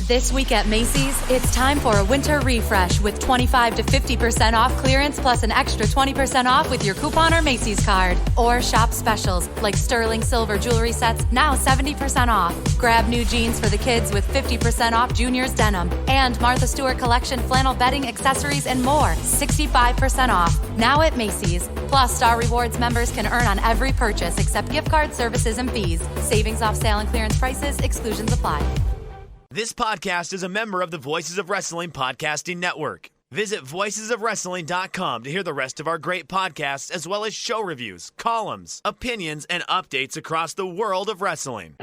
This week at Macy's, it's time for a winter refresh with 25 to 50% off clearance plus an extra 20% off with your coupon or Macy's card. Or shop specials like sterling silver jewelry sets, now 70% off. Grab new jeans for the kids with 50% off Junior's denim. And Martha Stewart collection flannel bedding, accessories, and more, 65% off. Now at Macy's. Plus, Star Rewards members can earn on every purchase except gift card services and fees. Savings off sale and clearance prices, exclusions apply. This podcast is a member of the Voices of Wrestling Podcasting Network. Visit voicesofwrestling.com to hear the rest of our great podcasts, as well as show reviews, columns, opinions, and updates across the world of wrestling.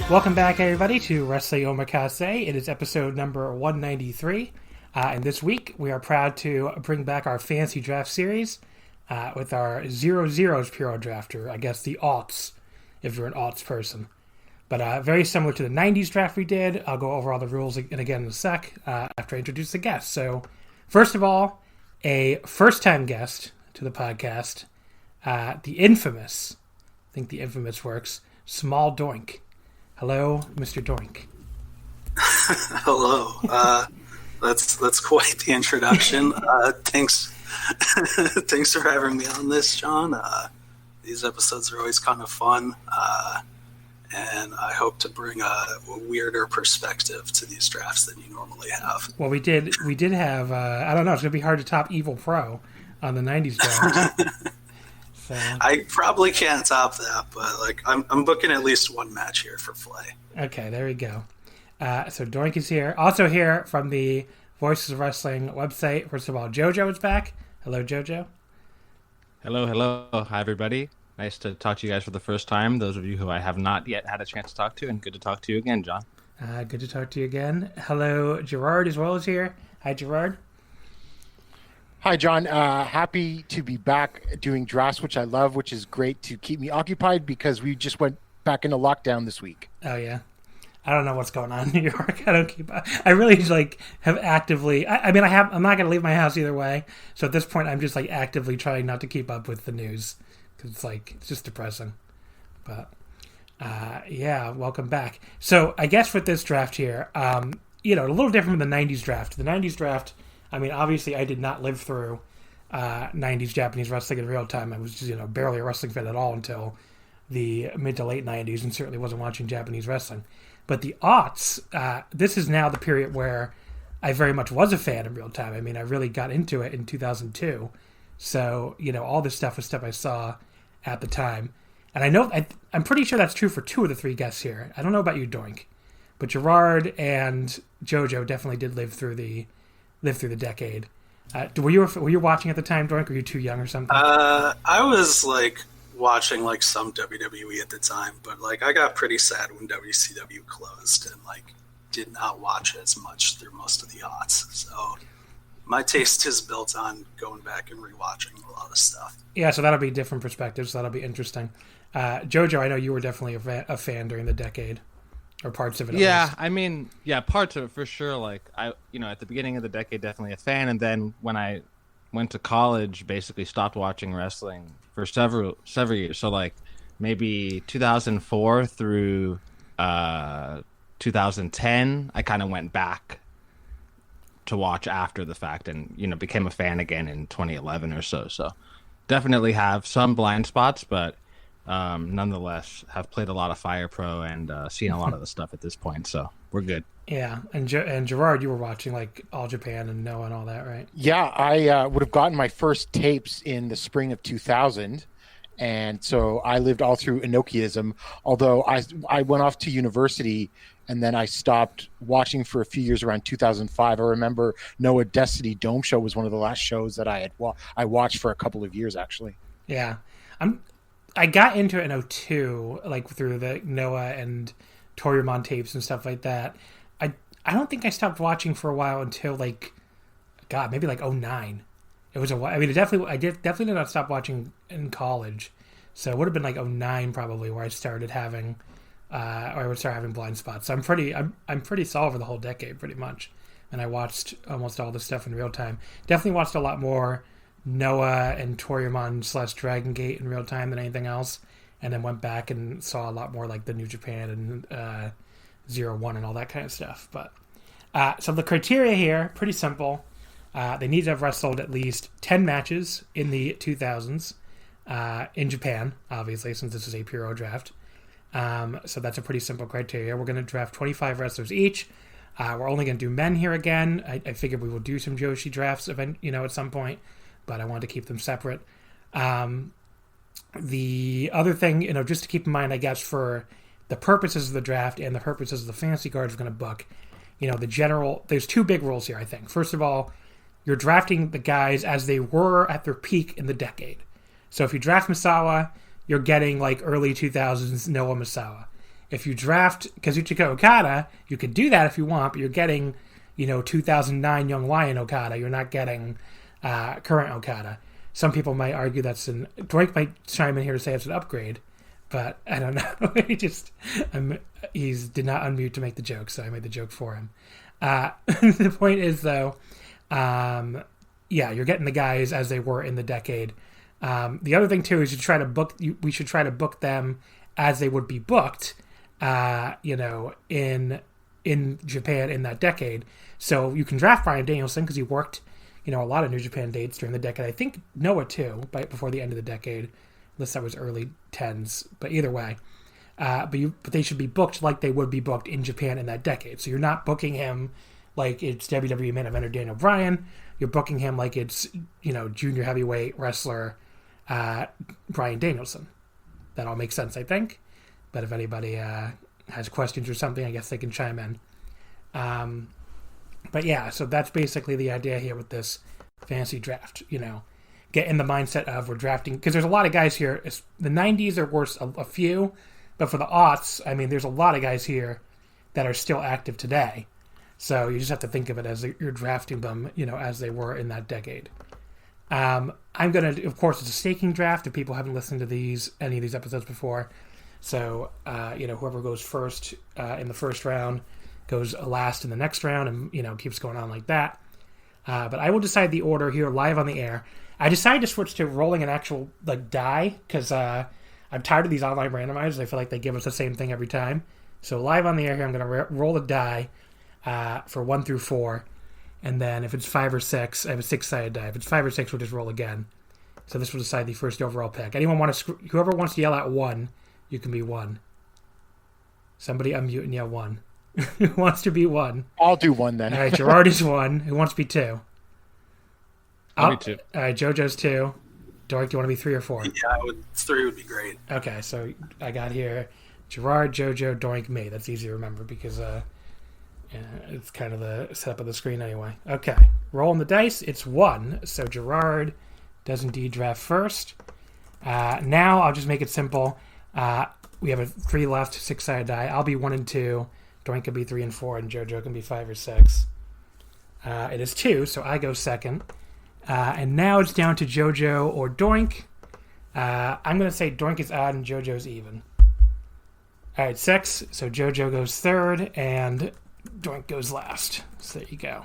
Welcome back, everybody, to Wrestling Omakase. It is episode number 193, and this week we are proud to bring back our fantasy draft series with our 00s Puro Draft, or I guess the aughts, if you're an aughts person. But very similar to the 90s draft we did. I'll go over all the rules again in a sec after I introduce the guests. So, first of all, a first-time guest to the podcast, the infamous, I think the infamous works, Smoldoink. Hello, Mr. Doink. Hello. That's quite the introduction. Thanks for having me on this, John. These episodes are always kind of fun, and I hope to bring a weirder perspective to these drafts than you normally have. Well, we did have, I don't know, it's going to be hard to top Evil Pro on the 90s draft. So. I probably can't top that, but I'm booking at least one match here for Flay. Okay, there we go. So Doink is here. Also here from the Voices of Wrestling website. First of all, JoJo is back. Hello, JoJo. Hello. Hi, everybody. Nice to talk to you guys for the first time. Those of you who I have not yet had a chance to talk to, and good to talk to you again, John. Good to talk to you again. Hello, Gerard as well is here. Hi, Gerard. Hi, John. Happy to be back doing drafts, which I love, which is great to keep me occupied because we just went back into lockdown this week. Oh, yeah. I don't know what's going on in New York. I really have actively, I'm not going to leave my house either way. So at this point, I'm just actively trying not to keep up with the news because it's just depressing. But yeah, welcome back. So I guess with this draft here, a little different from the 90s draft. The 90s draft, obviously I did not live through 90s Japanese wrestling in real time. I was just, barely a wrestling fan at all until the mid to late 90s and certainly wasn't watching Japanese wrestling. But the aughts, this is now the period where I very much was a fan in real time. I really got into it in 2002. So, all this stuff was stuff I saw at the time. And I know, I'm pretty sure that's true for two of the three guests here. I don't know about you, Doink. But Gerard and JoJo definitely did live through the decade. Were you watching at the time, Doink? Or were you too young or something? I was watching some WWE at the time, but I got pretty sad when WCW closed and did not watch as much through most of the aughts. So my taste is built on going back and rewatching a lot of stuff. Yeah, so that'll be different perspectives. So that'll be interesting. JoJo, I know you were definitely a fan during the decade. Or parts of it. Yeah, parts of it for sure. I at the beginning of the decade, definitely a fan, and then when I went to college, basically stopped watching wrestling for several years. So maybe 2004 through 2010, I kind of went back to watch after the fact, and became a fan again in 2011 or so. So definitely have some blind spots, but nonetheless have played a lot of Fire Pro and seen a lot of the stuff at this point, so we're good. Yeah, and Gerard, you were watching like All Japan and Noah and all that, right? Yeah, I would have gotten my first tapes in the spring of 2000, and so I lived all through Enochiism, although I went off to university and then I stopped watching for a few years around 2005. I remember Noah Destiny Dome Show was one of the last shows that I watched for a couple of years, actually. Yeah. I got into it in 2002, like through the Noah and Toryumon tapes and stuff like that. I don't think I stopped watching for a while until like, God, maybe like 2009. It was a while. I mean, I definitely did not stop watching in college. So it would have been like 2009 probably where I started having, or I would start having blind spots. So I'm pretty solid for the whole decade pretty much. And I watched almost all this stuff in real time. Definitely watched a lot more Noah and Toryumon / Dragon Gate in real time than anything else. And then went back and saw a lot more like the New Japan and 01 and all that kind of stuff. But so the criteria here, pretty simple. They need to have wrestled at least 10 matches in the 2000s in Japan, obviously, since this is a Puro Draft. So that's a pretty simple criteria. We're going to draft 25 wrestlers each. We're only going to do men here again. I figured we will do some Joshi drafts at some point, but I wanted to keep them separate. The other thing, just to keep in mind, I guess, for the purposes of the draft and the purposes of the fantasy cards we're going to book, there's two big rules here, I think. First of all, you're drafting the guys as they were at their peak in the decade. So if you draft Misawa, you're getting like early 2000s Noah Misawa. If you draft Kazuchika Okada, you could do that if you want, but you're getting, 2009 Young Lion Okada. You're not getting current Okada. Some people might argue Drake might chime in here to say it's an upgrade, but I don't know. He did not unmute to make the joke, so I made the joke for him. The point is, though, you're getting the guys as they were in the decade. The other thing too is we should try to book them as they would be booked, in Japan in that decade. So you can draft Bryan Danielson because he worked, a lot of New Japan dates during the decade. I think Noah too, right before the end of the decade, unless that was early 10s. But either way, but they should be booked like they would be booked in Japan in that decade. So you're not booking him like it's WWE main eventer Daniel Bryan. You're booking him like it's junior heavyweight wrestler Bryan Danielson. That all makes sense, I think. But if anybody has questions or something, I guess they can chime in. But yeah, so that's basically the idea here with this fantasy draft. Get in the mindset of we're drafting, because there's a lot of guys here. The 90s are worse, a few, but for the aughts, I mean, there's a lot of guys here that are still active today. So you just have to think of it as you're drafting them, as they were in that decade. I'm going to, of course, it's a staking draft if people haven't listened to any of these episodes before. So, whoever goes first in the first round goes last in the next round and, keeps going on like that. But I will decide the order here live on the air. I decided to switch to rolling an actual die because I'm tired of these online randomizers. I feel like they give us the same thing every time. So live on the air here, I'm going to roll a die for 1 through 4. And then if it's 5 or 6, I have a 6-sided die. If it's 5 or 6, we'll just roll again. So this will decide the first overall pick. Whoever wants to yell out 1, you can be 1. Somebody unmute and yell 1. Who wants to be 1? I'll do 1 then. All right, Gerard is 1. Who wants to be 2? I'll be 2. All right, JoJo's 2. Dork, do you want to be 3 or 4? Yeah, 3 would be great. Okay, so I got here Gerard, JoJo, Doink, me. That's easy to remember because it's kind of the setup of the screen anyway. Okay, rolling the dice. It's 1. So Gerard does indeed draft first. Now I'll just make it simple. We have a 3 left, 6-sided die. I'll be 1 and 2. Doink can be 3 and 4, and JoJo can be 5 or 6. It is 2, so I go second. And now it's down to JoJo or Doink. I'm going to say Doink is odd and JoJo's even. All right, 6. So JoJo goes third, and Doink goes last. So there you go.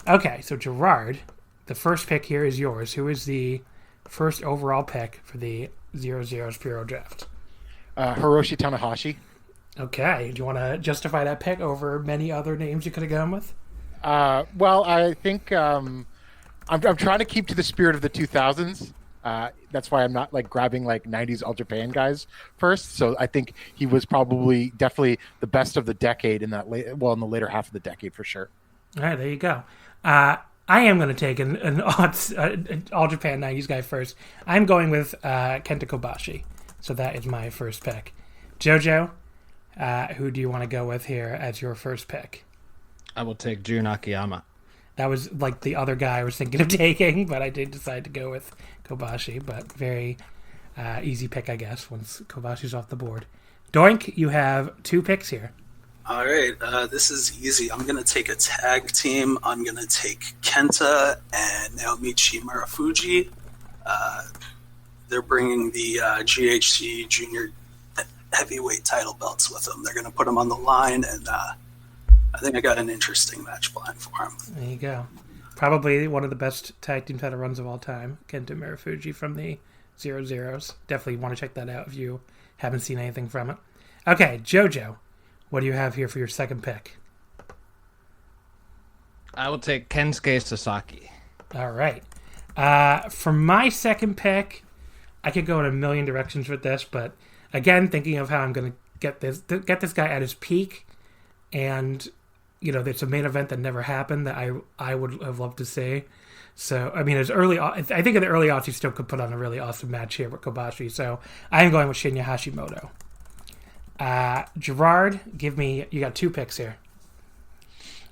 Okay, so Gerard, the first pick here is yours. Who is the first overall pick for the 00s Puro Draft? Hiroshi Tanahashi. Okay, do you want to justify that pick over many other names you could have gone with? Well, I think I'm trying to keep to the spirit of the 2000s. That's why I'm not like grabbing like 90s All Japan guys first. So I think he was probably definitely the best of the decade in that in the later half of the decade for sure. All right, there you go. I am going to take an All Japan 90s guy first. I'm going with Kenta Kobashi. So that is my first pick. JoJo, who do you want to go with here as your first pick? I will take Jun Akiyama. That was like the other guy I was thinking of taking, but I did decide to go with Kobashi. But very easy pick, I guess, once Kobashi's off the board. Doink, you have 2 picks here. All right, this is easy. I'm going to take a tag team. I'm going to take Kenta and Naomichi Marufuji. They're bringing the GHC Junior Heavyweight title belts with them. They're going to put them on the line, and I think I got an interesting match plan for them. There you go. Probably one of the best tag team title runs of all time. Kenta Marufuji from the 00s. Definitely want to check that out if you haven't seen anything from it. Okay, JoJo. What do you have here for your second pick? I will take Kensuke Sasaki. All right. For my second pick, I could go in a million directions with this, but again, thinking of how I'm going to get this guy at his peak, and it's a main event that never happened that I would have loved to see. So I mean, I think in the early odds he still could put on a really awesome match here with Kobashi. So I am going with Shinya Hashimoto. Gerard, you got 2 picks here.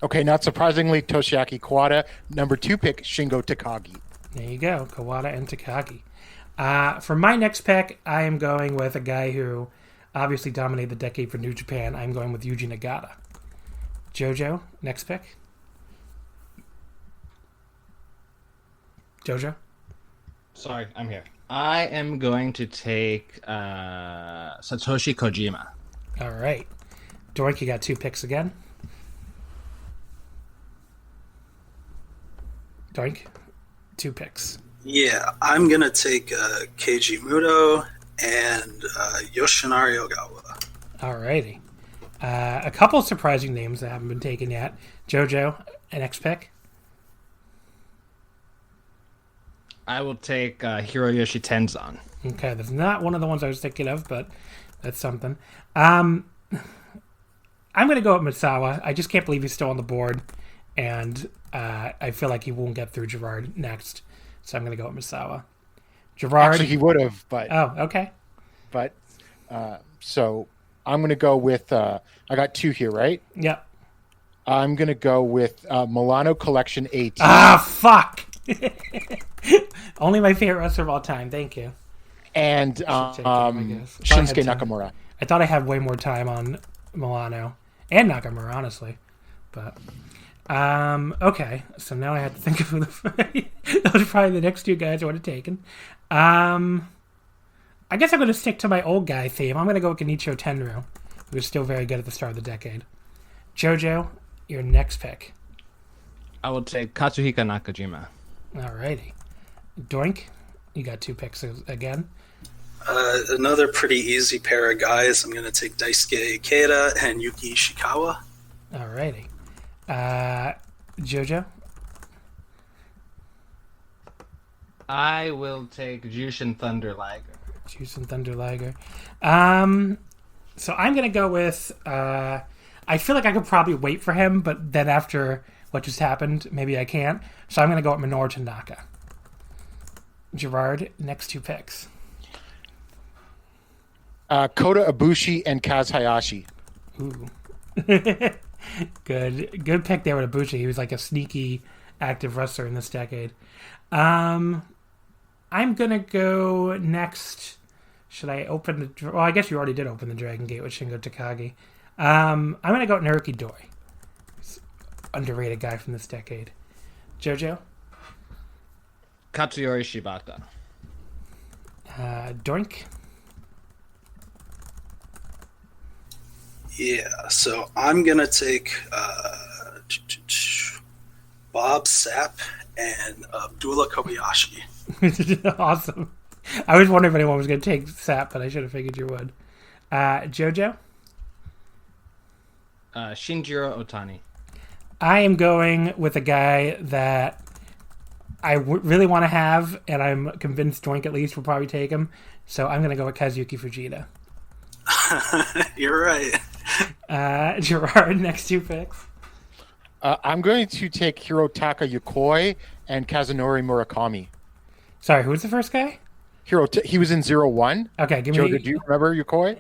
Okay, not surprisingly, Toshiaki Kawada. Number 2 pick, Shingo Takagi. There you go, Kawada and Takagi. For my next pick, I am going with a guy who obviously dominated the decade for New Japan. I'm going with Yuji Nagata. JoJo, next pick. JoJo? Sorry, I'm here. I am going to take Satoshi Kojima. All right. Doink, you got 2 picks again. Doink, 2 picks. Yeah, I'm going to take Keiji Muto and Yoshinari Ogawa. All righty. A couple of surprising names that haven't been taken yet. JoJo, next pick. I will take Hiroyoshi Tenzan. Okay, that's not one of the ones I was thinking of, but that's something. I'm going to go with Misawa. I just can't believe he's still on the board, and I feel like he won't get through Gerard next, so I'm going to go with Misawa. Gerard? Actually, he would have, but... Oh, okay. But, so I'm going to go with... I got 2 here, right? Yep. I'm going to go with Milano Collection 8. Ah, fuck! Only my favorite wrestler of all time. Thank you. And Shinsuke Nakamura. I thought I had way more time on Milano and Nakamura, honestly. But okay, so now I have to think of who those are probably the next 2 guys I would have taken. I guess I'm going to stick to my old guy theme. I'm going to go with Genichiro Tenryu, who was still very good at the start of the decade. JoJo, your next pick. I will take Katsuhika Nakajima. Alrighty. Doink, you got 2 picks again. Another pretty easy pair of guys. I'm going to take Daisuke Ikeda and Yuki Ishikawa. Alrighty. JoJo? I will take Jushin Thunder Liger. Jushin Thunder Liger. So I'm going to go with... I feel like I could probably wait for him, but then after what just happened, maybe I can't. So I'm going to go with Minoru Tanaka. Gerard, next 2 picks. Kota Ibushi and Kaz Hayashi. Ooh. Good pick there with Ibushi. He was like a sneaky, active wrestler in this decade. I'm going to go next. Should I open the... Well, I guess you already did open the Dragon Gate with Shingo Takagi. I'm going to go with Naruki Doi. Underrated guy from this decade. JoJo? Katsuyori Shibata. Doink? Yeah, so I'm going to take Bob Sapp and Abdullah Kobayashi. Awesome. I was wondering if anyone was going to take Sapp, but I should have figured you would. JoJo? Shinjiro Otani. I am going with a guy that really want to have, and I'm convinced Doink at least will probably take him. So I'm going to go with Kazuki Fujita. You're right. Gerard, next 2 picks. I'm going to take Hirotaka Yokoi and Kazunori Murakami. Sorry, who was the first guy? He was in 01. Okay, give Joe, me. did you remember Yokoi?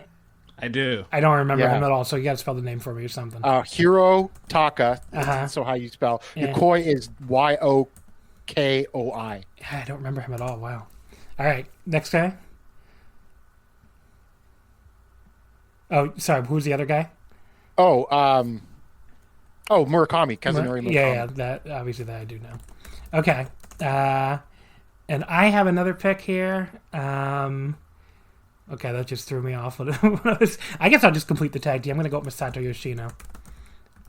I do. I don't remember Yeah. him at all, so you got to spell the name for me or something. Hirotaka. So how you spell Yeah. Yokoi is Yokoi. I don't remember him at all. Wow. All right, next guy. Oh, sorry. Who's the other guy? Murakami. Kazunori Murakami. Yeah, that obviously that I do know. Okay, and I have another pick here. Okay, that just threw me off. I guess I'll just complete the tag team. I'm going to go with Masato Yoshino.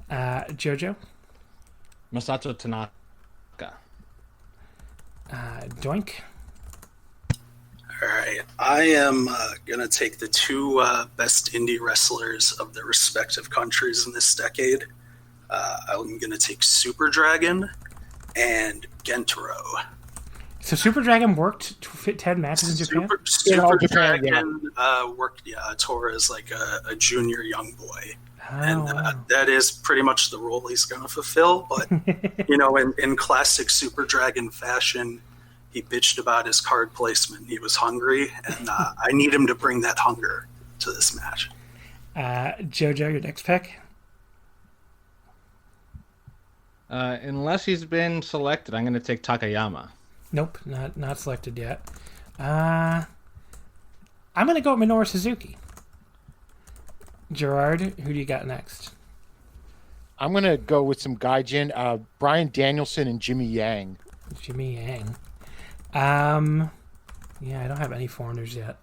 JoJo. Masato Tanaka. Doink. All right. I am going to take the 2 best indie wrestlers of their respective countries in this decade. I'm going to take Super Dragon and Gentaro. So Super Dragon worked 10 matches in Japan? Super Japan, Dragon worked, tour as like a junior young boy. Oh, And wow. that is pretty much the role he's going to fulfill. But, in classic Super Dragon fashion, he bitched about his card placement. He was hungry, and I need him to bring that hunger to this match. JoJo, your next pick? Unless he's been selected, I'm going to take Takayama. Nope, not selected yet. I'm going to go with Minoru Suzuki. Gerard, who do you got next? I'm going to go with some Gaijin. Brian Danielson and Jimmy Yang. Jimmy Yang. Yeah, I don't have any foreigners yet.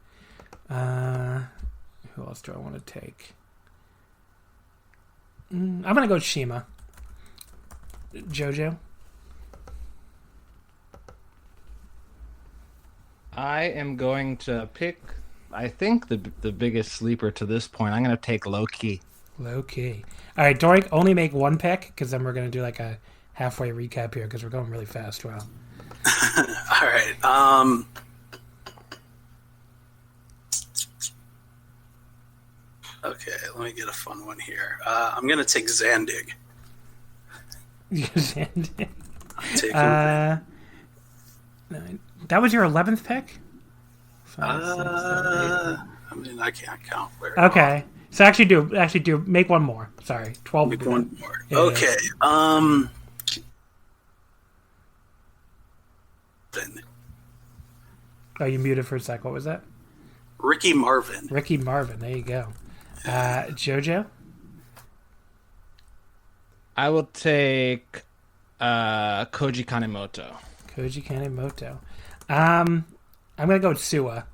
Who else do I want to take? I'm going to go with Shima. JoJo? I am going to pick, I think, the biggest sleeper to this point. I'm going to take Low-Key. Low-key. All right, Doink, only make 1 pick, because then we're going to do like a halfway recap here, because we're going really fast. Wow. All right. Okay, let me get a fun one here. I'm going to take Zandig. Take him. That was your 11th pick? I can't count where. Okay. So actually do make 1 more. Sorry. 12. Make one more. Yeah, Okay. Oh, you muted for a sec. What was that? Ricky Marvin. Ricky Marvin. There you go. JoJo? I will take Koji Kanemoto. Koji Kanemoto. I'm going to go with Suwa.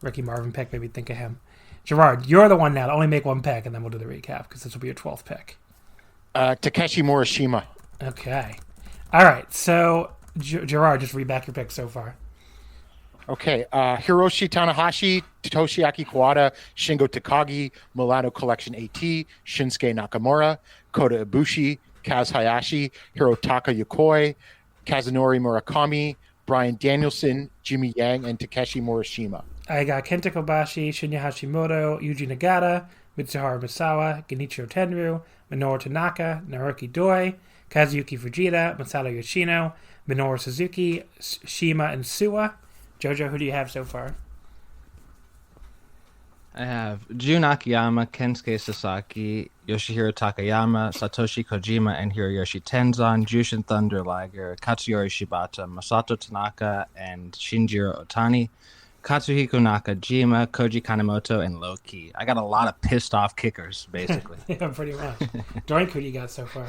Ricky Marvin pick. Maybe think of him. Gerard, you're the one now to only make 1 pick, and then we'll do the recap, because this will be your 12th pick. Takeshi Morishima. Okay. All right. So, Gerard, just read back your picks so far. Okay, Hiroshi Tanahashi, Toshiaki Kawada, Shingo Takagi, Milano Collection AT, Shinsuke Nakamura, Kota Ibushi, Kaz Hayashi, Hirotaka Yokoi, Kazunori Murakami, Brian Danielson, Jimmy Yang, and Takeshi Morishima. I got Kenta Kobashi, Shinya Hashimoto, Yuji Nagata, Mitsuharu Misawa, Genichiro Tenryu, Minoru Tanaka, Naoki Doi, Kazuyuki Fujita, Masato Yoshino, Minoru Suzuki, Shima, and Suwa. JoJo, who do you have so far? I have Jun Akiyama, Kensuke Sasaki, Yoshihiro Takayama, Satoshi Kojima, and Hiroyoshi Tenzan, Jushin Thunder Liger, Katsuyori Shibata, Masato Tanaka, and Shinjiro Otani, Katsuhiko Nakajima, Koji Kanemoto, and Low-Key. I got a lot of pissed off kickers, basically. Yeah, pretty much. Doink, who do you got so far?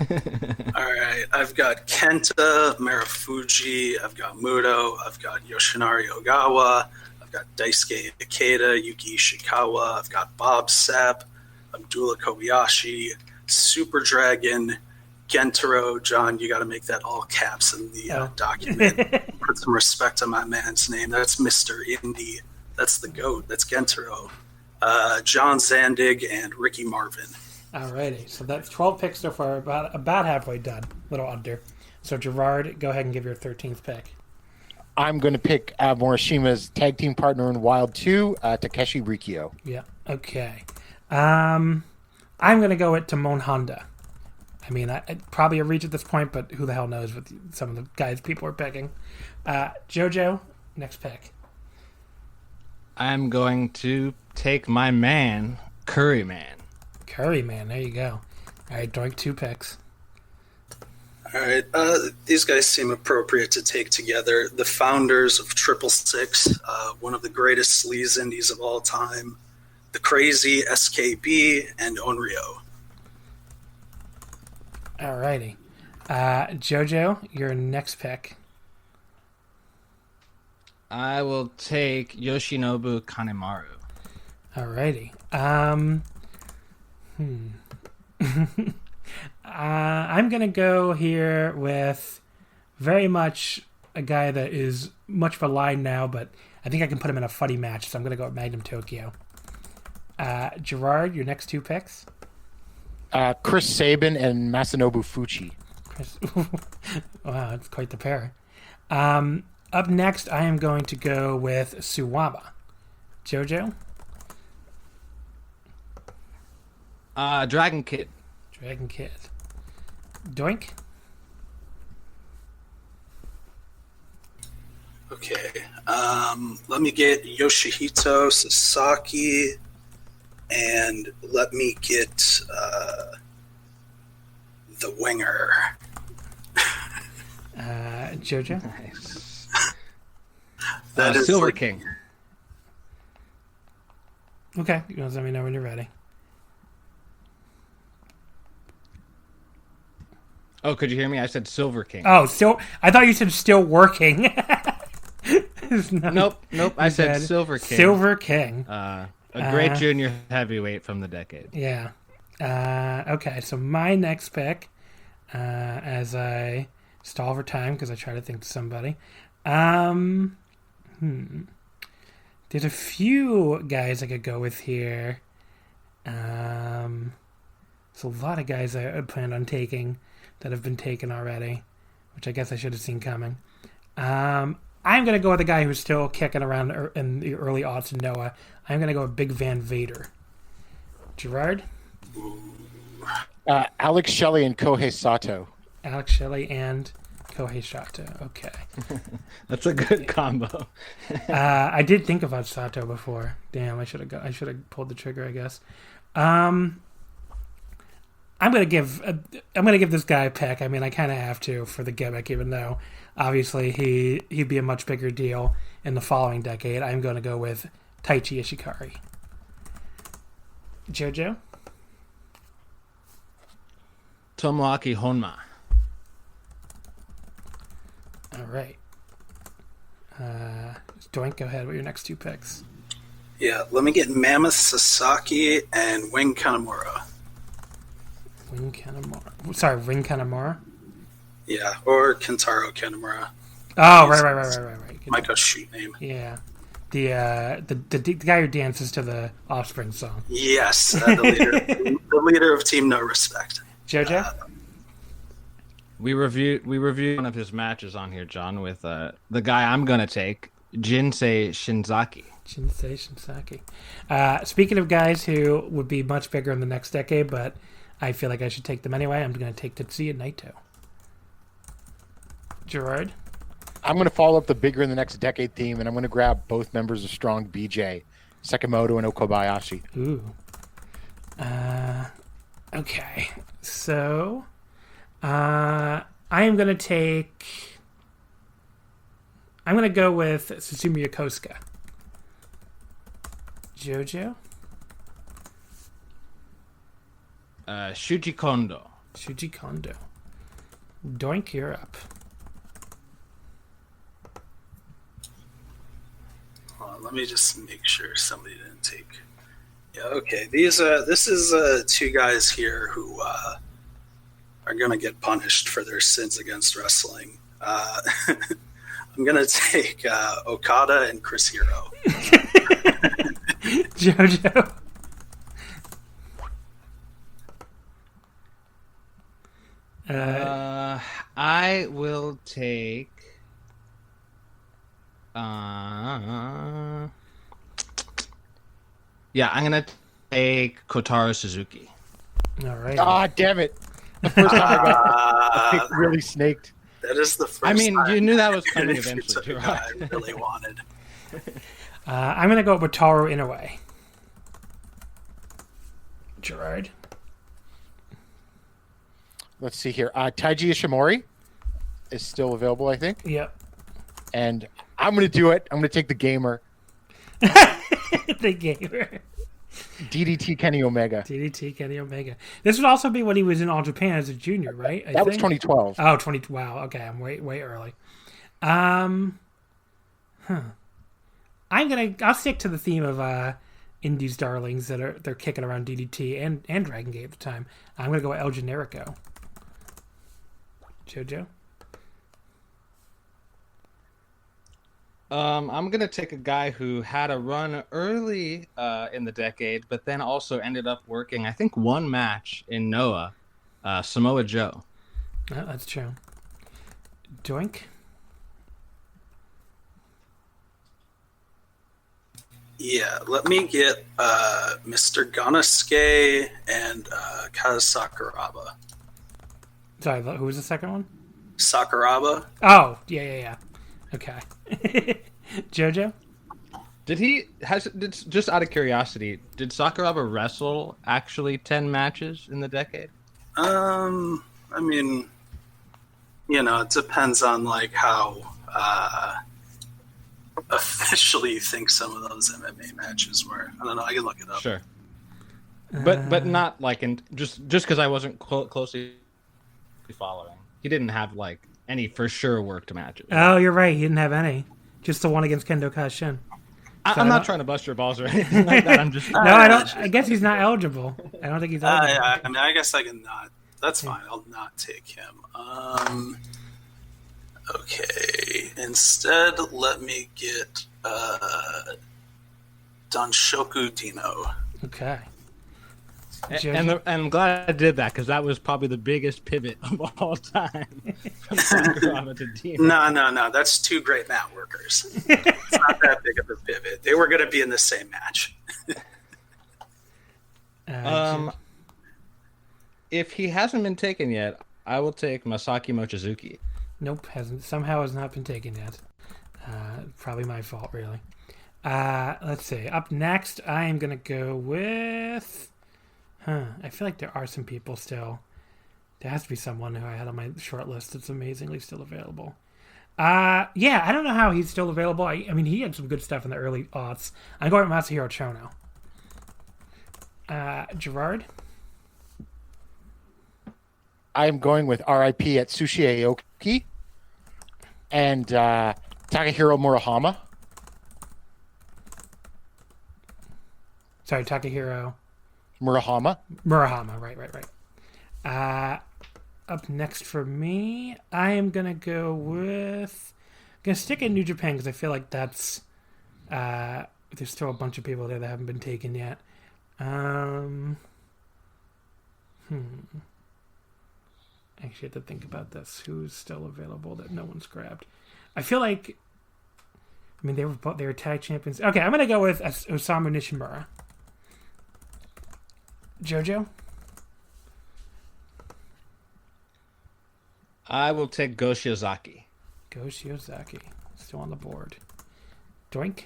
All right. I've got Kenta, Marufuji. I've got Muto. I've got Yoshinari Ogawa. I've got Daisuke Ikeda, Yuki Ishikawa. I've got Bob Sapp, Abdullah Kobayashi, Super Dragon, Gentaro. John, you got to make that all caps in the document. Put some respect on my man's name. That's Mr. Indy. That's the GOAT. That's Gentaro. John Zandig and Ricky Marvin. Alrighty, so that's 12 picks so far, about halfway done, a little under. So Gerard, go ahead and give your 13th pick. I'm going to pick Morishima's tag team partner in Wild 2, Takeshi Rikio. Yeah. Okay. I'm going to go with Timon Honda. I mean, probably a reach at this point, but who the hell knows with some of the guys people are picking. JoJo, next pick. I'm going to take my man, Curry Man. Curry Man, there you go. All right, Doink, 2 picks. All right, these guys seem appropriate to take together. The founders of 666, one of the greatest sleaze indies of all time, the crazy SKB, and Onryo. All righty. JoJo, your next pick. I will take Yoshinobu Kanemaru. All righty. I'm going to go here with very much a guy that is much of a line now, but I think I can put him in a funny match, so I'm going to go with Magnum Tokyo. Gerard, your next 2 picks. Chris Sabin and Masanobu Fuchi. Wow, that's quite the pair. Up next, I am going to go with Suwama. JoJo? Dragon Kid. Dragon Kid. Doink? Okay, let me get Yoshihito Sasaki, and let me get the winger. JoJo? Nice. That is Silver like- King. Okay, you guys let me know when you're ready. Oh, could you hear me? I said Silver King. Oh, still? I thought you said still working. Nope. I said Silver King. Silver King. A great junior heavyweight from the decade. Yeah. Okay, so my next pick, as I stall for time because I try to think of somebody. There's a few guys I could go with here. There's a lot of guys I planned on taking that have been taken already, which I guess I should have seen coming. I'm going to go with a guy who's still kicking around in the early aughts in Noah. I'm going to go with Big Van Vader. Gerard? Alex Shelley and Kohei Sato. Alex Shelley and Kohei Sato. Okay. That's a good combo. I did think about Sato before. Damn, I should have pulled the trigger, I guess. I'm gonna give this guy a pick. I mean, I kind of have to for the gimmick, even though obviously he'd be a much bigger deal in the following decade. I'm going to go with Taichi Ishikari. JoJo? Tomoaki Honma. All right. Doink, go ahead with your next 2 picks. Yeah, let me get Mammoth Sasaki and Wing Kanemaru. Ring Kanemaru? Yeah, or Kentaro Kanemaru. Oh, right. Micah's shoot name. Yeah. The guy who dances to the Offspring song. Yes, the leader of Team No Respect. JoJo? We reviewed one of his matches on here, John, with the guy I'm gonna take, Jinsei Shinzaki. Jinsei Shinzaki. Speaking of guys who would be much bigger in the next decade, but I feel like I should take them anyway, I'm going to take Tetsuya Naito. Gerard? I'm going to follow up the bigger in the next decade theme, and I'm going to grab both members of Strong BJ, Sekimoto and Okobayashi. Ooh. Okay. So, I am going to I'm going to go with Susumu Yokosuka. JoJo? Shuji Kondo. Shuji Kondo. Doink, you're up. Let me just make sure somebody didn't take. Yeah, okay. This is 2 guys here who are going to get punished for their sins against wrestling. I'm going to take Okada and Chris Hero. JoJo? I will take Yeah, I'm gonna take Kotaro Suzuki. All right. Ah, damn it! The first time I got a pick really snaked. That is the first. I mean, time you knew that was if coming you eventually, took a too, guy right? I really wanted. I'm gonna go with Taro Inoue. Gerard. Let's see here. Taiji Ishimori is still available, I think. Yep. And I'm going to do it. I'm going to take the gamer. The gamer. DDT Kenny Omega. DDT Kenny Omega. This would also be when he was in All Japan as a junior, right? That was 2012. Oh, 20. Wow. Okay, I'm way early. I'll stick to the theme of Indies darlings they're kicking around DDT and Dragon Gate at the time. I'm gonna go with El Generico. JoJo. I'm gonna take a guy who had a run early in the decade, but then also ended up working, I think, one match in Noah, Samoa Joe. Oh, that's true. Doink. Yeah, let me get Mr. Ganasuke and Kaz Sakuraba. Sorry, who was the second one? Sakuraba? Oh, yeah. Okay. JoJo? Just out of curiosity, did Sakuraba wrestle actually 10 matches in the decade? I mean, it depends on like how officially you think some of those MMA matches were. I don't know. I can look it up. Sure. But not like just because I wasn't closely following. He didn't have like any for sure worked matches. Oh, you're right. He didn't have any. Just the one against Kendo Kashin. I'm not trying to bust your balls or anything like that. I'm just No, I don't. I guess he's not eligible. I don't think he's eligible. I mean, I guess I can not. That's fine. I'll not take him. Okay. Instead, let me get Danshoku Dino. Okay. And I'm glad I did that because that was probably the biggest pivot of all time. From Sakuraba to Dino. No. That's two great mat workers. It's not that big of a pivot. They were going to be in the same match. If he hasn't been taken yet, I will take Masaki Mochizuki. Nope, somehow has not been taken yet. Probably my fault, really. Let's see. Up next, I am going to go with... I feel like there are some people still. There has to be someone who I had on my short list that's amazingly still available. I don't know how he's still available. I mean, he had some good stuff in the early aughts. I'm going with Masahiro Chono. Gerard? I'm going with RIP at Sushi Aoki and Takahiro Murahama. Sorry, Takahiro... Murahama, right. Up next for me, I am gonna go with. I'm gonna stick in New Japan because I feel like that's. There's still a bunch of people there that haven't been taken yet. Actually, I have to think about this. Who's still available that no one's grabbed? I feel like. I mean, they were tag champions. Okay, I'm gonna go with Osamu Nishimura. JoJo? I will take Go Shiozaki. Go Shiozaki. Still on the board. Doink?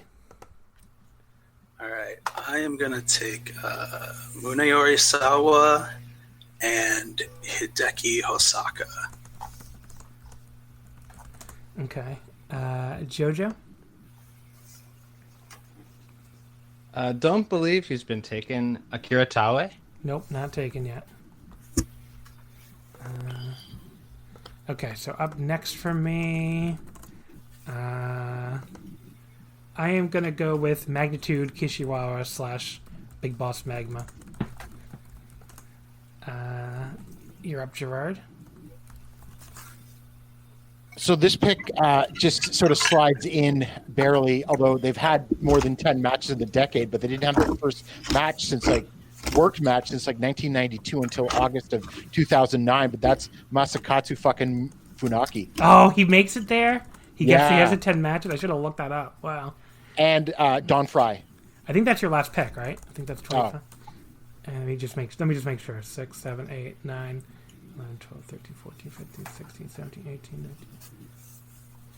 All right. I am going to take Munayori Sawa and Hideki Hosaka. Okay. JoJo? Don't believe he's been taken. Akira Taue? Nope, not taken yet. Okay, so up next for me, I am going to go with Magnitude Kishiwara / Big Boss Magma. You're up, Gerard. So this pick just sort of slides in barely, although they've had more than 10 matches in the decade, but they didn't have their first match worked match since 1992 until August of 2009. But that's Masakatsu fucking Funaki. Oh, he makes it there? He has a 10 matches. I should have looked that up. Wow. And Don Fry. I think that's your last pick, right? I think that's 25. And let me just make sure. 6, 7, 8, 9, 11, 12, 13, 14, 15, 16, 17, 18, 19.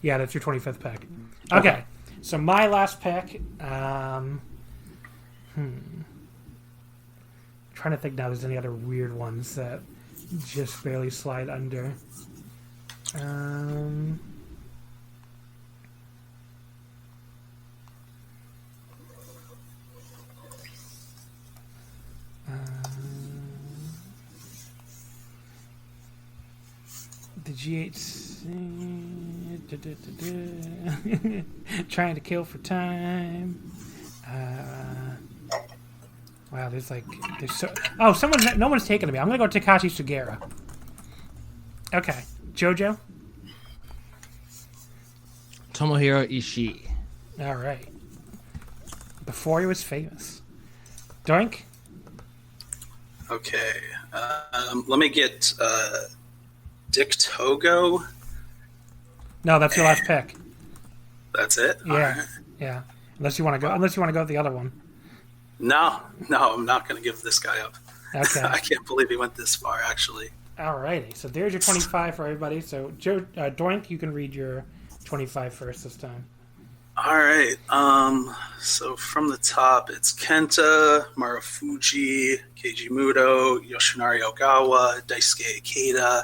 Yeah, that's your 25th pick. Okay. So my last pick. I'm trying to think now if there's any other weird ones that just barely slide under. The GHC trying to kill for time. Wow, there's so. Oh, no one's taken to me. I'm gonna go Takashi Sugera. Okay, JoJo. Tomohiro Ishii. All right. Before he was famous. Doink. Okay, let me get Dick Togo. No, that's your last pick. That's it. Yeah, yeah. Unless you want to go with the other one. No, I'm not going to give this guy up. Okay. I can't believe he went this far, actually. Alrighty, so there's your 25 for everybody. So, Doink, you can read your 25 first this time. All right. So from the top, it's Kenta, Marufuji, Keiji Muto, Yoshinari Ogawa, Daisuke Ikeda,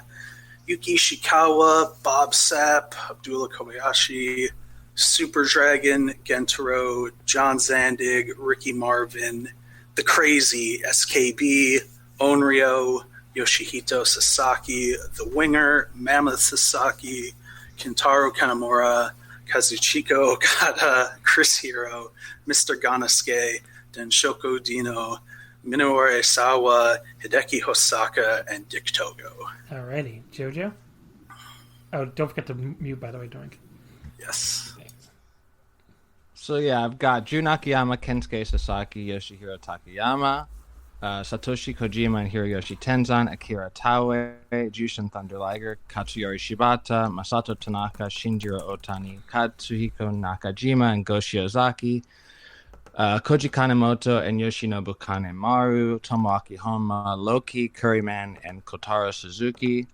Yuki Ishikawa, Bob Sapp, Abdullah Kobayashi, Super Dragon, Gentaro, John Zandig, Ricky Marvin, The Crazy, SKB, Onryo, Yoshihito Sasaki, The Winger, Mammoth Sasaki, Kentaro Kanamura, Kazuchika Okada, Chris Hero, Mr. Ganasuke, Denshoko Dino, Minoru Sawa, Hideki Hosaka, and Dick Togo. Alrighty. JoJo? Oh, don't forget to mute, by the way, Doink. Yes. Thanks. So yeah, I've got Jun Akiyama, Kensuke Sasaki, Yoshihiro Takayama, Satoshi Kojima and Hiroyoshi Tenzan, Akira Taue, Jushin Thunder Liger, Katsuyori Shibata, Masato Tanaka, Shinjiro Otani, Katsuhiko Nakajima, and Goshi Ozaki, Koji Kanemoto and Yoshinobu Kanemaru, Tomoaki Honma, Loki, Curryman, and Kotaro Suzuki,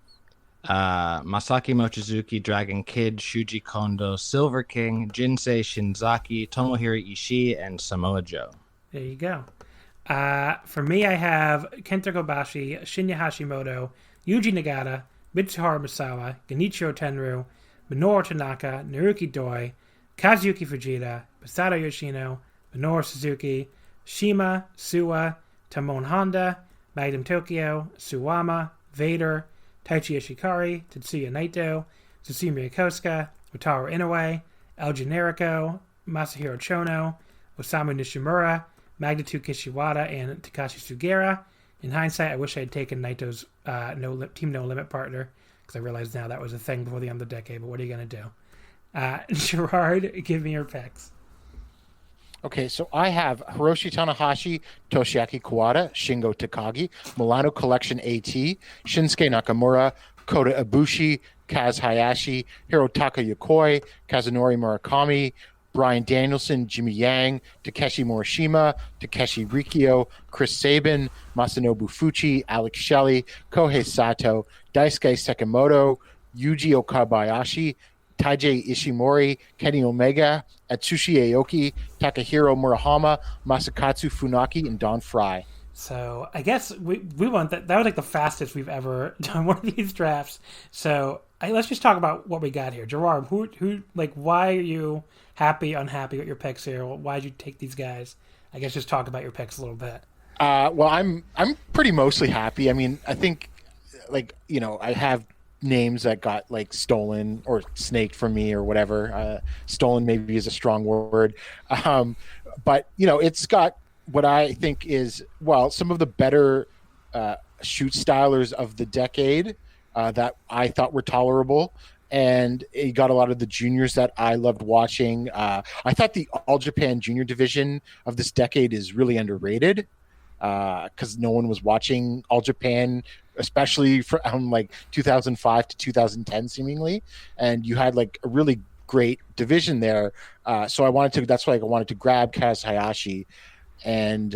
Masaki Mochizuki, Dragon Kid, Shuji Kondo, Silver King, Jinsei Shinzaki, Tomohiro Ishii, and Samoa Joe. There you go. For me, I have Kenta Kobashi, Shinya Hashimoto, Yuji Nagata, Mitsuharu Misawa, Genichiro Tenryu, Minoru Tanaka, Naruki Doi, Kazuyuki Fujita, Masato Yoshino, Minoru Suzuki, Shima, Suwa, Tamon Honda, Magnum Tokyo, Suwama, Vader, Taichi Ishikari, Tetsuya Naito, Susumu Yokosuka, Wataru Inoue, El Generico, Masahiro Chono, Osamu Nishimura, Magnitude Kishiwada, and Takashi Sugera. In hindsight, I wish I had taken Naito's Team No Limit partner, because I realize now that was a thing before the end of the decade, but what are you going to do? Gerard, give me your picks. Okay, so I have Hiroshi Tanahashi, Toshiaki Kawada, Shingo Takagi, Milano Collection AT, Shinsuke Nakamura, Kota Ibushi, Kaz Hayashi, Hirotaka Yokoi, Kazunori Murakami, Bryan Danielson, Jimmy Yang, Takeshi Morishima, Takeshi Rikio, Chris Sabin, Masanobu Fuchi, Alex Shelley, Kohei Sato, Daisuke Sekimoto, Yuji Okabayashi, Taiji Ishimori, Kenny Omega, Atsushi Aoki, Takahiro Murahama, Masakatsu Funaki, and Don Fry. So I guess we went that was like the fastest we've ever done one of these drafts. So let's just talk about what we got here. Gerard, who like, why are you happy, unhappy with your picks here? Why'd you take these guys? I guess just talk about your picks a little bit. Well, I'm pretty mostly happy. I mean, I think, like, you know, I have names that got like stolen or snaked from me or whatever. Stolen maybe is a strong word. But, you know, it's got what I think is, well, some of the better shoot stylers of the decade that I thought were tolerable. And you got a lot of the juniors that I loved watching. I thought the All Japan junior division of this decade is really underrated because no one was watching All Japan, especially from like 2005 to 2010 seemingly. And you had like a really great division there. So that's why I wanted to grab Kaz Hayashi, and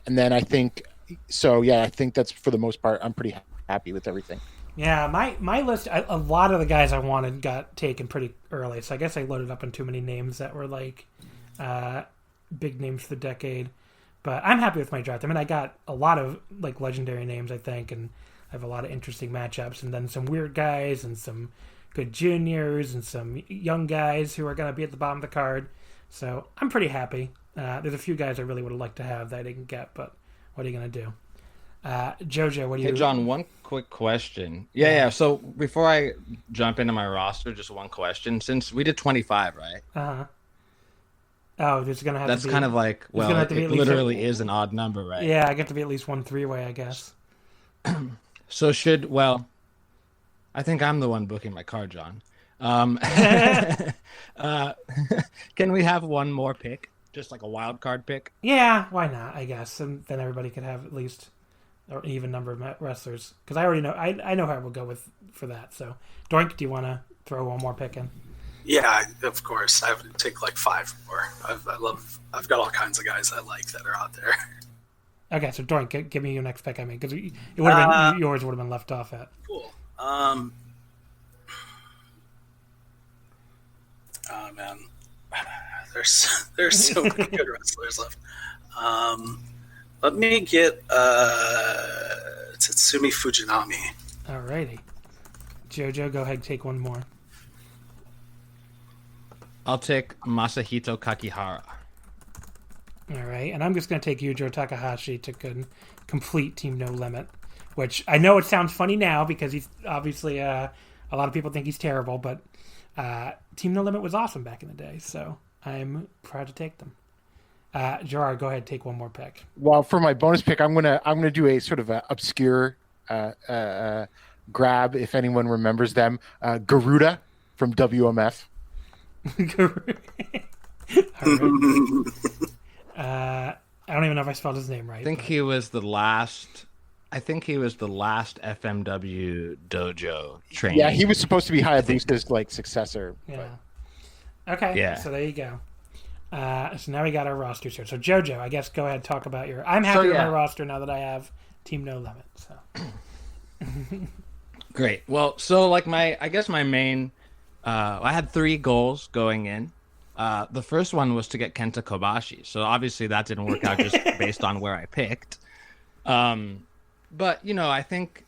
then I think so. Yeah, I think that's for the most part. I'm pretty happy with everything. Yeah, my list, a lot of the guys I wanted got taken pretty early, so I guess I loaded up on too many names that were like big names for the decade. But I'm happy with my draft. I mean, I got a lot of like legendary names, I think, and I have a lot of interesting matchups, and then some weird guys and some good juniors and some young guys who are going to be at the bottom of the card. So I'm pretty happy. There's a few guys I really would have liked to have that I didn't get, but what are you going to do? JoJo, what do you... Hey, John, one quick question. Yeah. So before I jump into my roster, just one question. Since we did 25, right? Uh-huh. Oh, there's going to have That's to be... kind of like, well, it literally is an odd number, right? Yeah, I get to be at least one three-way, I guess. So I think I'm the one booking my card, John. Can we have one more pick? Just like a wild card pick? Yeah, why not, I guess. And then everybody could have at least an even number of wrestlers. Because I already know, I know how we'll go for that. So, Doink, do you want to throw one more pick in? Yeah, of course. I have to take like 5 more. I've got all kinds of guys I like that are out there. Okay, so Doink, give me your next pick. I mean, because it would have been yours would have been left off at. Cool. Oh man, there's so many good wrestlers left. Let me get Tatsumi Fujinami. Alrighty, JoJo, go ahead, take one more. I'll take Masahito Kakihara. All right, and I'm just going to take Yujiro Takahashi to complete Team No Limit, which I know it sounds funny now because he's obviously a lot of people think he's terrible, but Team No Limit was awesome back in the day, so I'm proud to take them. Gerard, go ahead, take one more pick. Well, for my bonus pick, I'm gonna do a sort of a obscure grab, if anyone remembers them. Garuda from WMF. I don't even know if I spelled his name right. I think he was the last FMW dojo trainer. Yeah, he was supposed to be Hayabusa's like successor. Yeah. Okay. Yeah. So there you go. So now we got our rosters here. So JoJo, I guess go ahead, talk about your. I'm happy with my roster now that I have Team No Limit. So. Great. Well, so like my main, I had 3 goals going in. The first one was to get Kenta Kobashi. So obviously that didn't work out just based on where I picked. But I think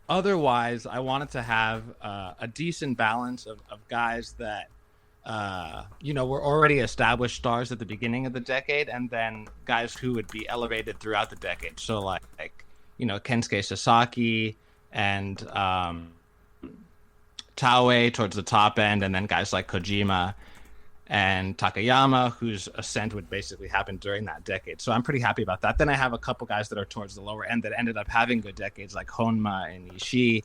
otherwise I wanted to have a decent balance of guys that were already established stars at the beginning of the decade, and then guys who would be elevated throughout the decade. So like Kensuke Sasaki and Taue towards the top end, and then guys like Kojima and Takayama, whose ascent would basically happen during that decade. So I'm pretty happy about that. Then I have a couple guys that are towards the lower end that ended up having good decades, like Honma and Ishii.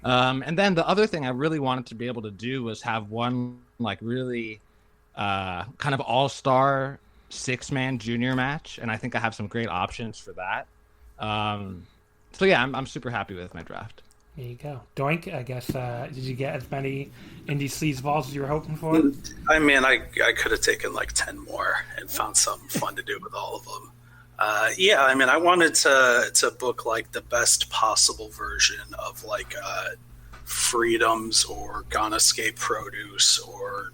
And then the other thing I really wanted to be able to do was have one like really kind of all-star 6-man junior match, and I think I have some great options for that. So yeah, I'm super happy with my draft. There you go. Doink, I guess, did you get as many indie sleaze balls as you were hoping for? I mean, I could have taken like 10 more and found something fun to do with all of them. Yeah, I mean, I wanted to book like the best possible version of like Freedoms or Ganescape Produce, or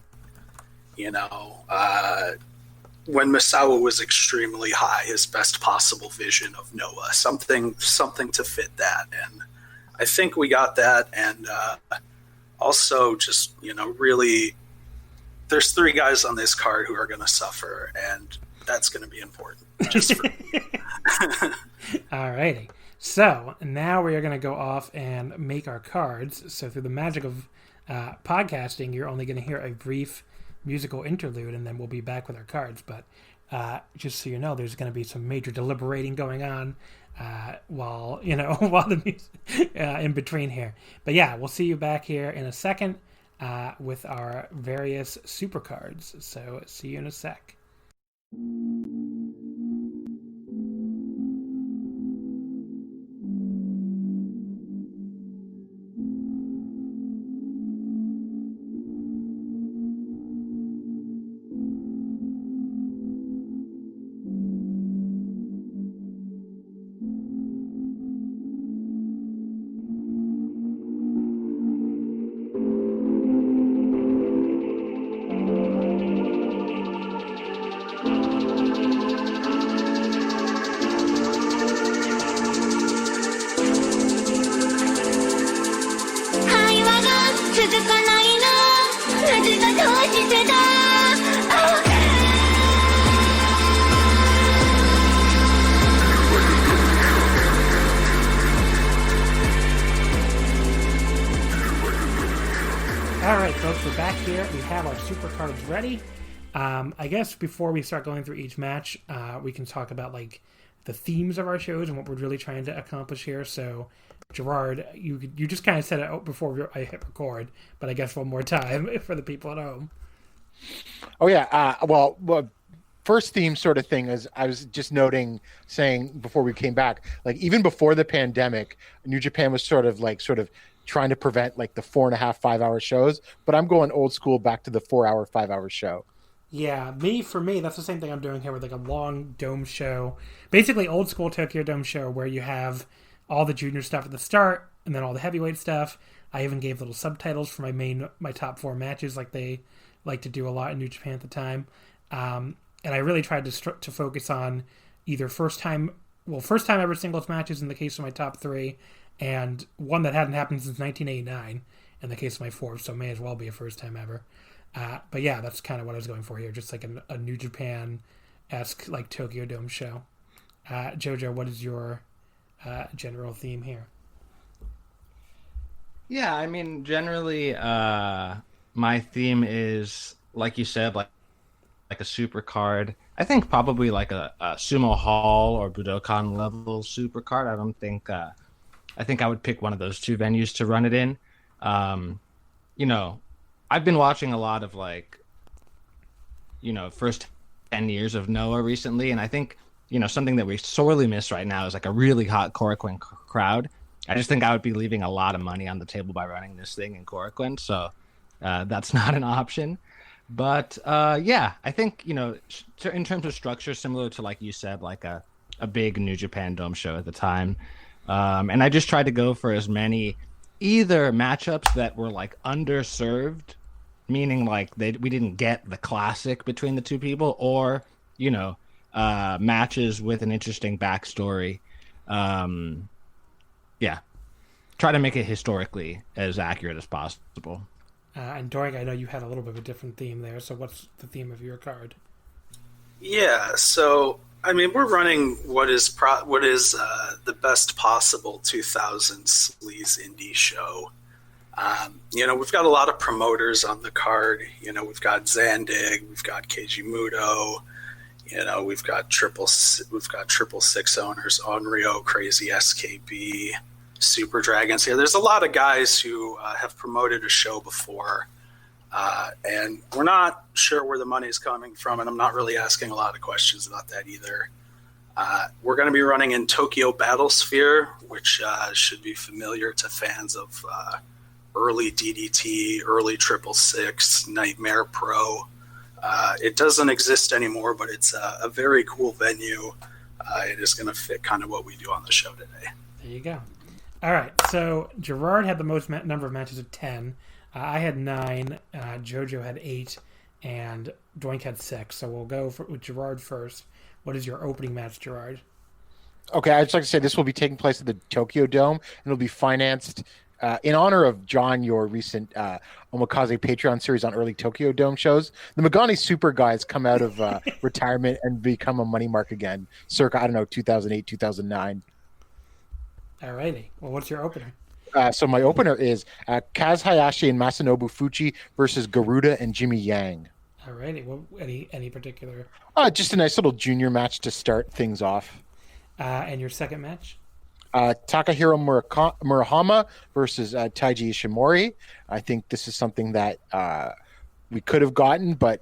when Misawa was extremely high, his best possible vision of Noah, something to fit that. And I think we got that. And also just, really, there's 3 guys on this card who are going to suffer, and that's going to be important. Just for me. Alrighty. So now we are going to go off and make our cards. So through the magic of podcasting, you're only going to hear a brief musical interlude, and then we'll be back with our cards. But just so you know, there's going to be some major deliberating going on while the music in between here. But yeah, we'll see you back here in a second with our various super cards. So see you in a sec. we're back here. We have our supercards ready. I guess before we start going through each match, we can talk about like the themes of our shows and what we're really trying to accomplish here. So, Gerard, you just kind of said it before I hit record, but I guess one more time for the people at home. Oh yeah. Well, first theme sort of thing is I was just saying before we came back, like even before the pandemic, New Japan was sort of trying to prevent like the 4.5, 5 hour shows, but I'm going old school back to the 4 hour, 5 hour show. Yeah, for me, that's the same thing I'm doing here with like a long dome show. Basically old school Tokyo Dome show where you have all the junior stuff at the start and then all the heavyweight stuff. I even gave little subtitles for my top 4 matches like they like to do a lot in New Japan at the time. And I really tried to focus on either first time ever singles matches in the case of my top 3, and one that hadn't happened since 1989 in the case of my 4th, so may as well be a first time ever. But yeah, that's kind of what I was going for here, just like a New Japan-esque like Tokyo Dome show. JoJo, what is your general theme here? Yeah, I mean, generally, my theme is, like you said, like a super card. I think probably like a Sumo Hall or Budokan level super card. I don't think... I think I would pick one of those 2 venues to run it in. I've been watching a lot of first 10 years of Noah recently, and I think, something that we sorely miss right now is like a really hot Korakuen crowd. I just think I would be leaving a lot of money on the table by running this thing in Korakuen, so that's not an option. But I think, in terms of structure, similar to, like you said, like a big New Japan Dome show at the time. And I just tried to go for as many either matchups that were like underserved, meaning like we didn't get the classic between the 2 people, or matches with an interesting backstory. Try to make it historically as accurate as possible. And Doink, I know you had a little bit of a different theme there, so what's the theme of your card? Yeah, so I mean, we're running what is the best possible 2000s sleaze indie show. We've got a lot of promoters on the card. We've got Zandig, we've got Keiji Muto, we've got triple six owners, Onryo, Crazy SKB, Super Dragons. Yeah, there's a lot of guys who have promoted a show before. And we're not sure where the money's coming from, and I'm not really asking a lot of questions about that either. We're going to be running in Tokyo Battlesphere, which should be familiar to fans of early DDT, early 666, Nightmare Pro. It doesn't exist anymore, but it's a very cool venue. It is going to fit kind of what we do on the show today. There you go. All right, so Gerard had the most number of matches of 10. I had 9, JoJo had 8, and Doink had 6. So we'll go with Gerard first. What is your opening match, Gerard? Okay, I'd just like to say this will be taking place at the Tokyo Dome, and it'll be financed in honor of John, your recent Omakase Patreon series on early Tokyo Dome shows. The Magani Super guys come out of retirement and become a money mark again, circa, 2008, 2009. All righty. Well, what's your opener? So my opener is Kaz Hayashi and Masanobu Fuchi versus Garuda and Jimmy Yang. Alrighty. Well, any particular? Just a nice little junior match to start things off. And your second match? Takahiro Murahama versus Taiji Ishimori. I think this is something that we could have gotten, but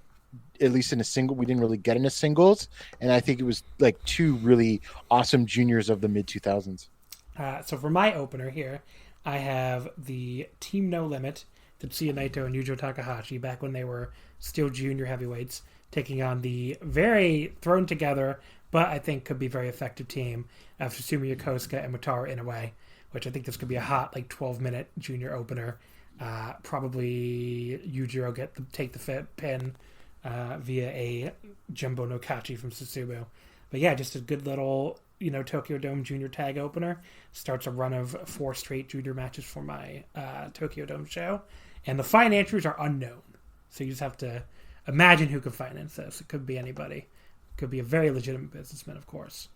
at least in a single, we didn't really get in a singles. And I think it was like 2 really awesome juniors of the mid 2000s. So for my opener here, I have the Team No Limit, Tetsuya Naito and Yujo Takahashi, back when they were still junior heavyweights, taking on the very thrown together, but I think could be very effective team of Susumu Yokosuka and Wataru Inoue, which I think this could be a hot 12-minute junior opener. Probably Yujiro take the pin via a Jumbo no Kachi from Susumu. But yeah, just a good little Tokyo Dome junior tag opener. Starts a run of 4 straight junior matches for my Tokyo Dome show. And the financiers are unknown. So you just have to imagine who could finance this. It could be anybody. Could be a very legitimate businessman, of course.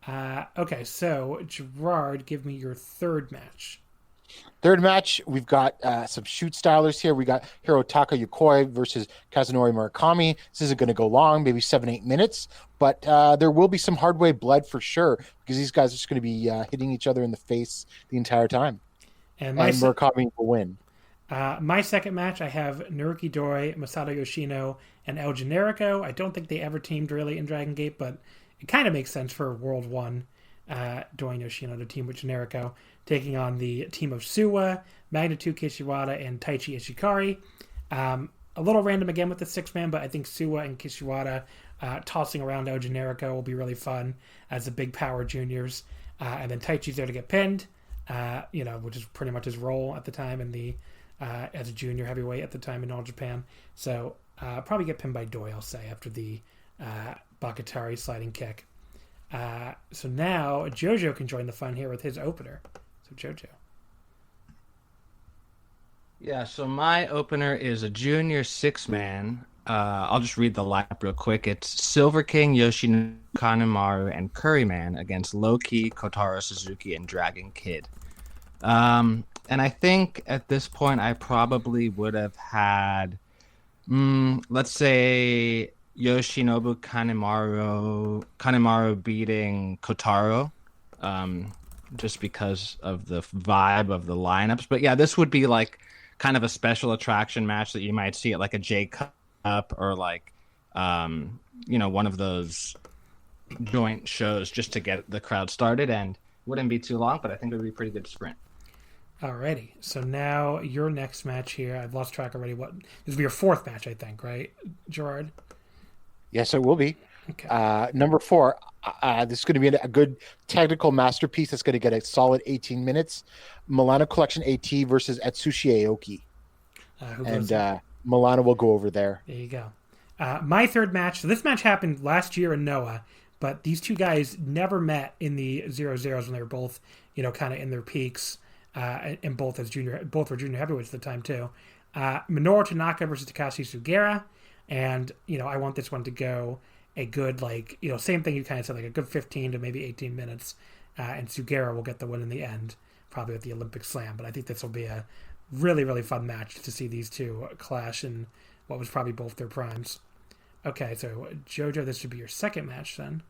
Okay, so Gerard, give me your third match. Third match, we've got some shoot stylers here. We got Hirotaka Yokoi versus Kazunori Murakami. This isn't going to go long, maybe 7-8 minutes, but there will be some hard way blood for sure because these guys are just going to be hitting each other in the face the entire time. And Murakami will win. My second match, I have Naruki Doi, Masato Yoshino, and El Generico. I don't think they ever teamed really in Dragon Gate, but it kind of makes sense for World 1. Doi and Yoshino to team with Generico, taking on the team of Suwa, Magnitude Kishiwada, and Taichi Ishikari. A little random again with the 6-man, but I think Suwa and Kishiwada tossing around El Generico will be really fun as the big power juniors. And then Taichi's there to get pinned, which is pretty much his role at the time in the as a junior heavyweight at the time in All Japan. So probably get pinned by Doi, I'll say, after the Bakatari sliding kick. So now JoJo can join the fun here with his opener. So JoJo. Yeah, so my opener is a junior 6-man. I'll just read the lineup real quick. It's Silver King, Yoshino, Kanemaru, and Curryman against Loki, Kotaro Suzuki, and Dragon Kid. And I think at this point I probably would have had, let's say, Yoshinobu Kanemaru beating Kotaro, just because of the vibe of the lineups. But yeah, this would be like kind of a special attraction match that you might see at like a J Cup or like, one of those joint shows just to get the crowd started, and wouldn't be too long, but I think it would be a pretty good sprint. Alrighty, so now your next match here. I've lost track already. This will be your fourth match, I think, right, Gerard? Yes, it will be. Okay. Number 4, this is going to be a good technical masterpiece that's going to get a solid 18 minutes. Milano Collection AT versus Atsushi Aoki. Milano will go over there. There you go. My third match. So this match happened last year in Noah, but these two guys never met in the 00s when they were both, kind of in their peaks, and both were junior heavyweights at the time too. Minoru Tanaka versus Takashi Sugera. And, I want this one to go a good, same thing you kind of said, like a good 15 to maybe 18 minutes. And Sugera will get the win in the end, probably at the Olympic Slam. But I think this will be a really, really fun match to see these two clash in what was probably both their primes. Okay, so JoJo, this should be your second match then.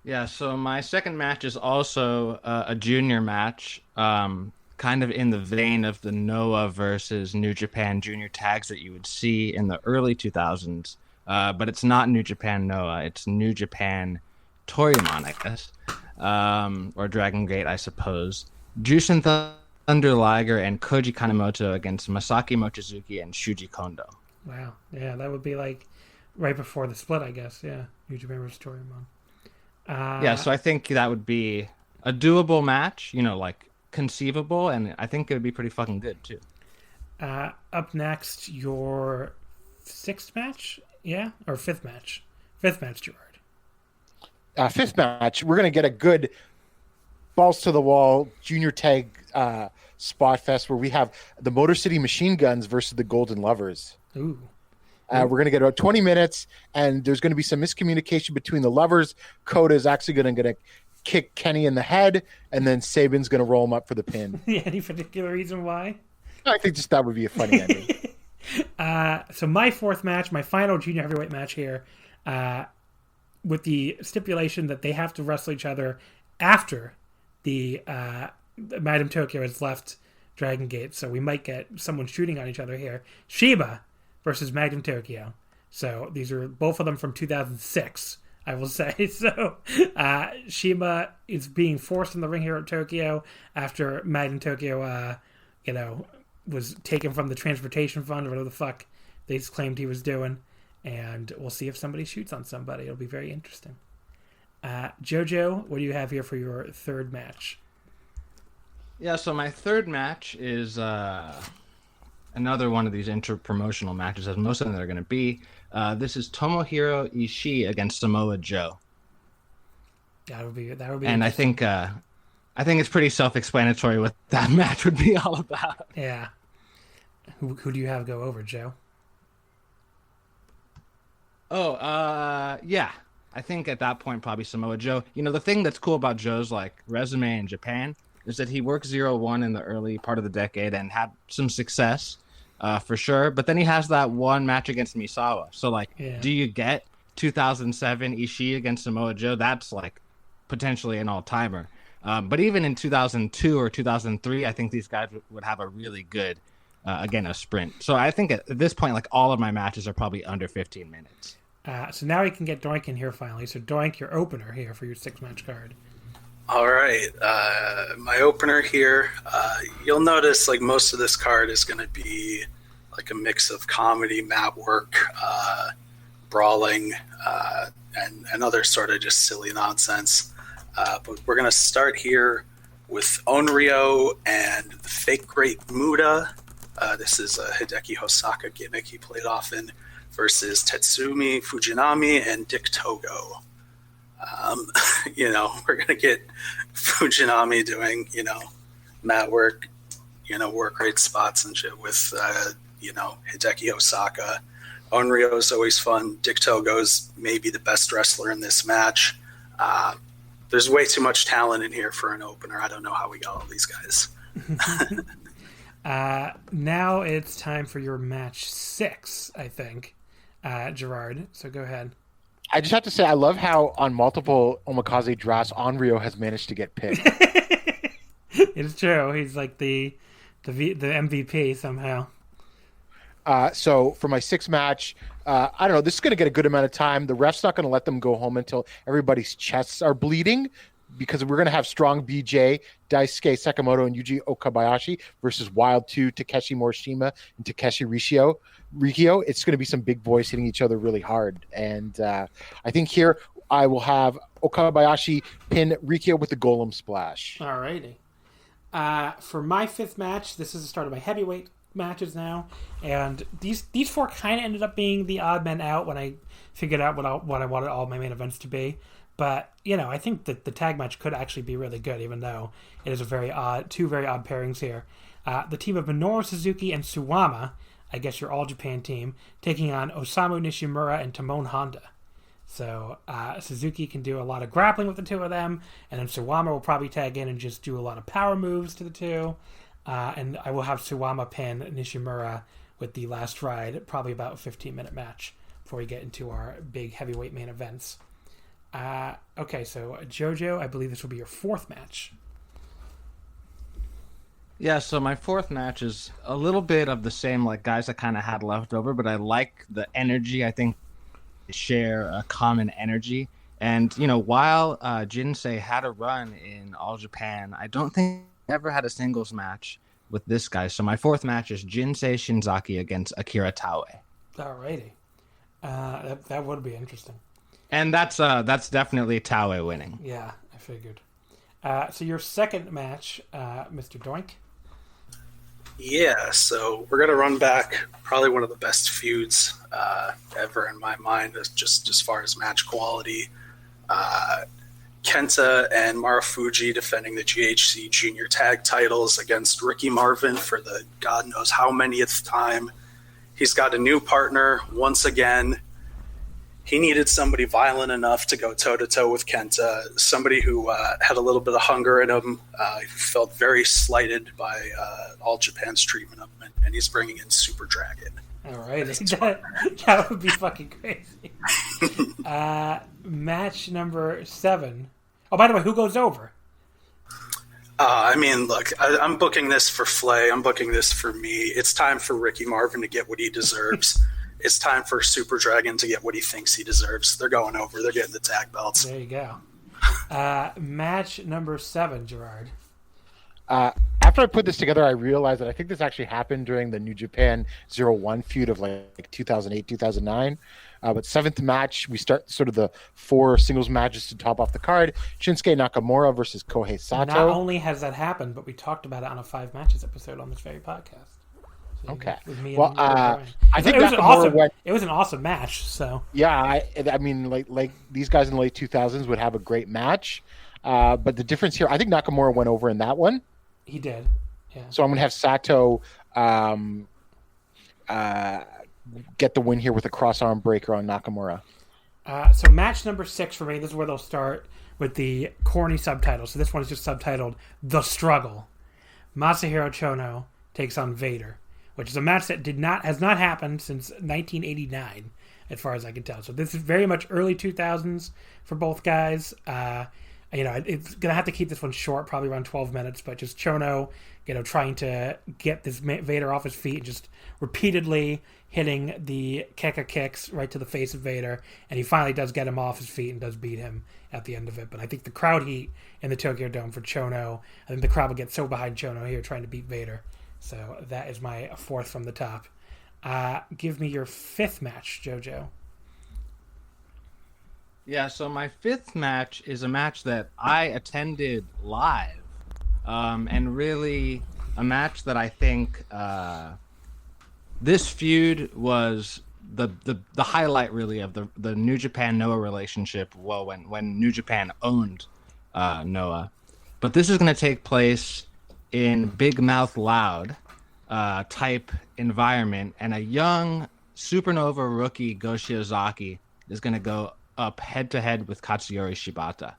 Yeah, so my second match is also a junior match. Kind of in the vein of the Noah versus New Japan junior tags that you would see in the early 2000s. But it's not New Japan Noah. It's New Japan Toryumon, I guess. Or Dragon Gate, I suppose. Jushin Thunder Liger and Koji Kanemoto against Masaki Mochizuki and Shuji Kondo. Wow. Yeah, that would be like right before the split, I guess. Yeah, New Japan versus Toryumon. Yeah, so I think that would be a doable match, conceivable, and I think it would be pretty fucking good too. Up next, your sixth match, or fifth match? Fifth match, Gerard. Fifth match, we're gonna get a good balls to the wall junior tag spot fest where we have the Motor City Machine Guns versus the Golden Lovers. Ooh. We're going to get about 20 minutes, and there's going to be some miscommunication between the lovers. Kota is actually going to kick Kenny in the head, and then Saban's going to roll him up for the pin. Any particular reason why? I think just that would be a funny ending. So my fourth match, my final junior heavyweight match here, with the stipulation that they have to wrestle each other after the Madam Tokyo has left Dragon Gate. So we might get someone shooting on each other here. Sheba versus Magnum Tokyo. So these are both of them from 2006, I will say. So Shima is being forced in the ring here at Tokyo after Magnum Tokyo, was taken from the transportation fund or whatever the fuck they claimed he was doing. And we'll see if somebody shoots on somebody. It'll be very interesting. JoJo, what do you have here for your third match? Yeah, so my third match is another one of these inter-promotional matches, as most of them are going to be. This is Tomohiro Ishii against Samoa Joe. That would be. And I think it's pretty self-explanatory what that match would be all about. Yeah. Who do you have go over, Joe? Yeah. I think at that point probably Samoa Joe. The thing that's cool about Joe's resume in Japan is that he worked 0-1 in the early part of the decade and had some success, for sure. But then he has that one match against Misawa. So, like, do you get 2007 Ishii against Samoa Joe? That's, like, potentially an all-timer. But even in 2002 or 2003, I think these guys would have a really good, again, a sprint. So I think at this point, like, all of my matches are probably under 15 minutes. So now we can get Doink in here finally. So Doink, your opener here for your 6-match card. All right. My opener here, you'll notice like most of this card is going to be like a mix of comedy, mat work, brawling, and other sort of just silly nonsense. But we're going to start here with Onryo and the fake great Muda. This is a Hideki Hosaka gimmick he played often, versus Tetsumi Fujinami and Dick Togo. We're going to get Fujinami doing, mat work, work rate spots and shit with, Hideki Hosaka. Onryo is always fun. Dick Togo's maybe the best wrestler in this match. There's way too much talent in here for an opener. I don't know how we got all these guys. Now it's time for your match 6, I think, Gerard. So go ahead. I just have to say, I love how on multiple Omakase drafts, Onryo has managed to get picked. It's true. He's like the MVP somehow. So for my 6th match, I don't know. This is going to get a good amount of time. The ref's not going to let them go home until everybody's chests are bleeding, because we're going to have Strong BJ, Daisuke Sakamoto, and Yuji Okabayashi versus Wild 2, Takeshi Morishima, and Takeshi Rikio. It's going to be some big boys hitting each other really hard. And I think here I will have Okabayashi pin Rikio with the Golem Splash. All righty. For my 5th match, this is the start of my heavyweight matches now. And these 4 kind of ended up being the odd men out when I figured out what I wanted all my main events to be. But, I think that the tag match could actually be really good, even though it is two very odd pairings here. The team of Minoru Suzuki and Suwama, I guess your All Japan team, taking on Osamu Nishimura and Tamon Honda. So Suzuki can do a lot of grappling with the two of them, and then Suwama will probably tag in and just do a lot of power moves to the two. And I will have Suwama pin Nishimura with the last ride, probably about a 15-minute match before we get into our big heavyweight main events. Okay, so JoJo, I believe this will be your 4th match. Yeah, so my 4th match is a little bit of the same, like, guys I kind of had left over, but I like the energy. I think they share a common energy. And, while Jinsei had a run in All Japan, I don't think he ever had a singles match with this guy. So my 4th match is Jinsei Shinzaki against Akira Taue. Alrighty. That would be interesting. And that's definitely Taue winning. Yeah, I figured. So your 2nd match, Mr. Doink? Yeah, so we're going to run back probably one of the best feuds ever in my mind, just as far as match quality. Kenta and Marufuji defending the GHC Junior Tag titles against Ricky Marvin for the God knows how manyth time. He's got a new partner once again. He needed somebody violent enough to go toe-to-toe with Kenta, somebody who had a little bit of hunger in him. He felt very slighted by All Japan's treatment of him, and he's bringing in Super Dragon. All right. That would be fucking crazy. Match number 7. Oh, by the way, who goes over? Look, I'm booking this for Flay. I'm booking this for me. It's time for Ricky Marvin to get what he deserves. It's time for Super Dragon to get what he thinks he deserves. They're going over. They're getting the tag belts. There you go. Match number 7, Gerard. After I put this together, I realized that I think this actually happened during the New Japan 01 feud of like 2008, 2009. But 7th match, we start sort of the 4 singles matches to top off the card. Shinsuke Nakamura versus Kohei Sato. Not only has that happened, but we talked about it on a 5 matches episode on this very podcast. So okay. Well, I think it was an awesome match. So yeah, I mean, like these guys in the late 2000s would have a great match. But the difference here, I think Nakamura went over in that one. He did. Yeah. So I'm gonna have Sato get the win here with a cross arm breaker on Nakamura. So match number 6 for me, this is where they'll start with the corny subtitle. So this one is just subtitled The Struggle. Masahiro Chono takes on Vader, which is a match that has not happened since 1989, as far as I can tell. So this is very much early 2000s for both guys. It's going to have to keep this one short, probably around 12 minutes, but just Chono, trying to get this Vader off his feet and just repeatedly hitting the Keka kicks right to the face of Vader, and he finally does get him off his feet and does beat him at the end of it. But I think the crowd heat in the Tokyo Dome for Chono, I think the crowd will get so behind Chono here trying to beat Vader. So that is my 4th from the top. Give me your 5th match, JoJo. Yeah, so my 5th match is a match that I attended live, and really a match that I think this feud was the highlight really of the New Japan Noah relationship. Well, when New Japan owned Noah, but this is going to take place in Big Mouth Loud type environment, and a young Supernova rookie Go Shiozaki is going to go up head to head with Katsuyori Shibata.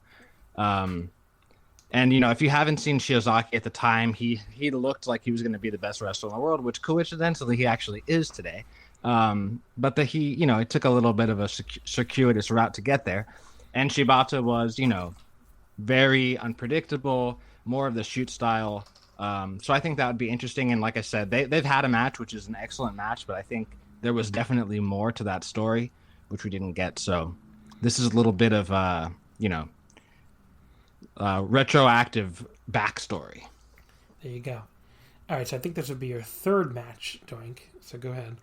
And if you haven't seen Shiozaki at the time, he looked like he was going to be the best wrestler in the world, which coincidentally he actually is today. But it took a little bit of a circuitous route to get there. And Shibata was, very unpredictable, more of the shoot style. So I think that would be interesting. And like I said, they've had a match, which is an excellent match, but I think there was definitely more to that story, which we didn't get. So this is a little bit of, retroactive backstory. There you go. All right, so I think this would be your 3rd match, Doink. So go ahead.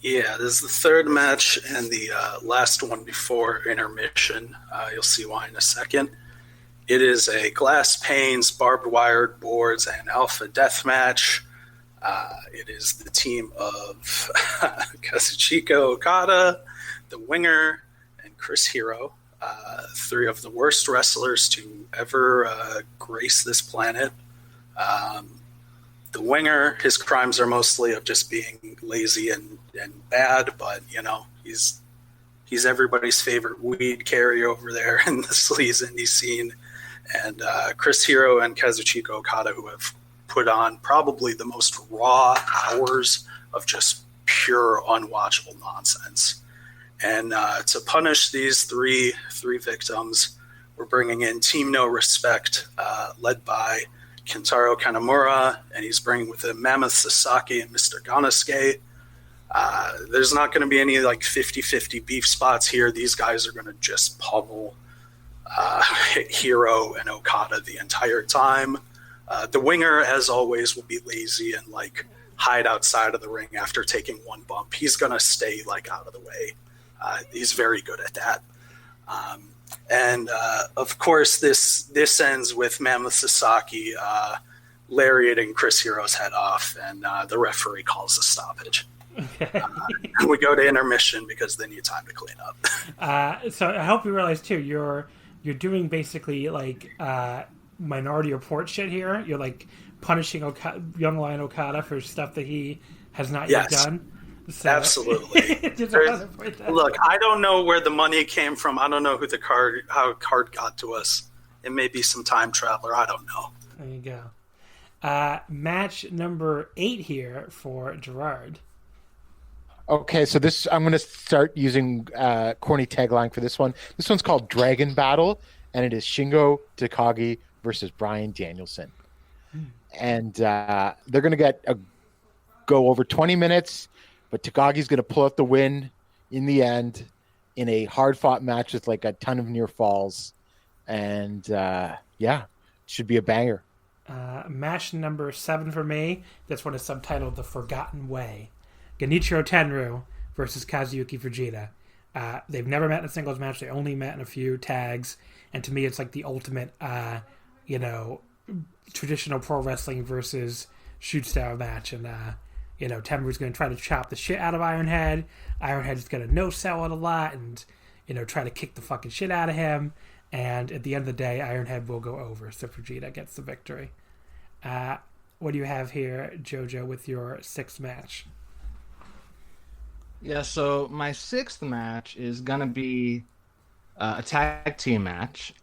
Yeah, this is the 3rd match and the last one before intermission. You'll see why in a second. It is a glass panes, barbed wire boards, and alpha death match. It is the team of Kazuchika Okada, the Winger, and Chris Hero. 3 of the worst wrestlers to ever grace this planet. The Winger, his crimes are mostly of just being lazy and bad, but he's everybody's favorite weed carrier over there in the sleaze indie scene. And Chris Hero and Kazuchika Okada, who have put on probably the most raw hours of just pure unwatchable nonsense. And to punish these three victims, we're bringing in Team No Respect, led by Kentaro Kanamura, and he's bringing with him Mammoth Sasaki and Mr. Ganasuke. There's not going to be any 50-50 beef spots here. These guys are going to just pummel Hero and Okada the entire time. The Winger, as always, will be lazy and hide outside of the ring after taking one bump. He's going to stay out of the way. He's very good at that. And of course, this ends with Mammoth Sasaki lariating Chris Hero's head off, and the referee calls a stoppage. Okay. We go to intermission because they need time to clean up. So I hope you realize too, you're doing basically Minority Report shit here. You're punishing young Lion Okada for stuff that he has not yet done. So, absolutely. Look, I don't know where the money came from. I don't know how card got to us. It may be some time traveler. I don't know. There you go. Match number 8 here for Gerard. Okay, so I'm going to start using corny tagline for this one. This one's called Dragon Battle, and it is Shingo Takagi versus Bryan Danielson. And they're going to go over 20 minutes. But Takagi's going to pull out the win in the end in a hard-fought match with a ton of near falls. And, it should be a banger. Match number 7 for me. This one is subtitled The Forgotten Way. Genichiro Tenryu versus Kazuyuki Fujita. They've never met in a singles match. They only met in a few tags. And to me, it's the ultimate, traditional pro wrestling versus shoot style match. And, Tenryu's going to try to chop the shit out of Ironhead. Ironhead's going to no-sell it a lot and, try to kick the fucking shit out of him. And at the end of the day, Ironhead will go over. So Fujita gets the victory. What do you have here, JoJo, with your 6th match? Yeah, so my sixth match is gonna be a tag team match.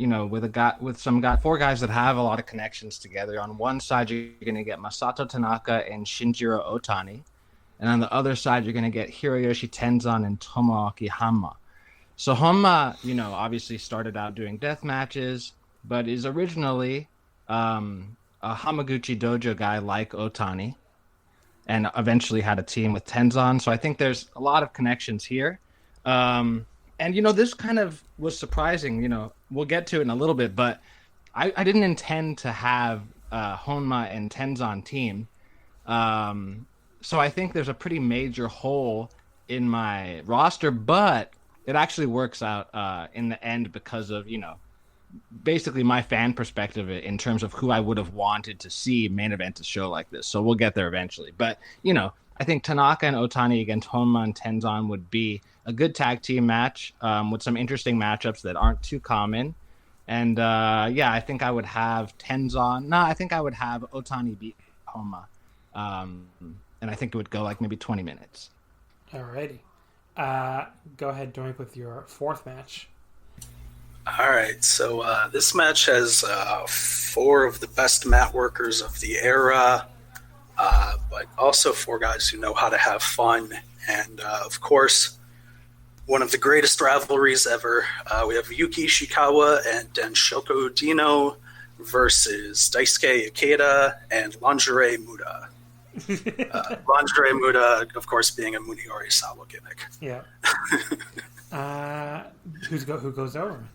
With four guys that have a lot of connections together. On one side, you're gonna get Masato Tanaka and Shinjiro Otani, and on the other side, you're gonna get Hiroyoshi Tenzan and Tomoaki Hanma. So Hanma, obviously started out doing death matches, but is originally a Hamaguchi Dojo guy like Otani, and eventually had a team with Tenzan. So I think there's a lot of connections here. This kind of was surprising. We'll get to it in a little bit, but I didn't intend to have Honma and Tenzan team. So I think there's a pretty major hole in my roster, but it actually works out in the end because of, basically my fan perspective in terms of who I would have wanted to see main event a show like this. So we'll get there eventually. But, I think Tanaka and Otani against Honma and Tenzan would be a good tag team match with some interesting matchups that aren't too common. And, I think I would have Tenzan. No, I think I would have Otani beat Honma. And I think it would go like maybe 20 minutes. Alrighty. Go ahead, Doink, with your fourth match. All right, so this match has four of the best mat workers of the era, but also four guys who know how to have fun. And, of course, one of the greatest rivalries ever. We have Yuki Ishikawa and Denshoko Dino versus Daisuke Ikeda and Lingerie Muda. Lingerie Muda, of course, being a Muniori Sawa gimmick. Yeah. Who goes over?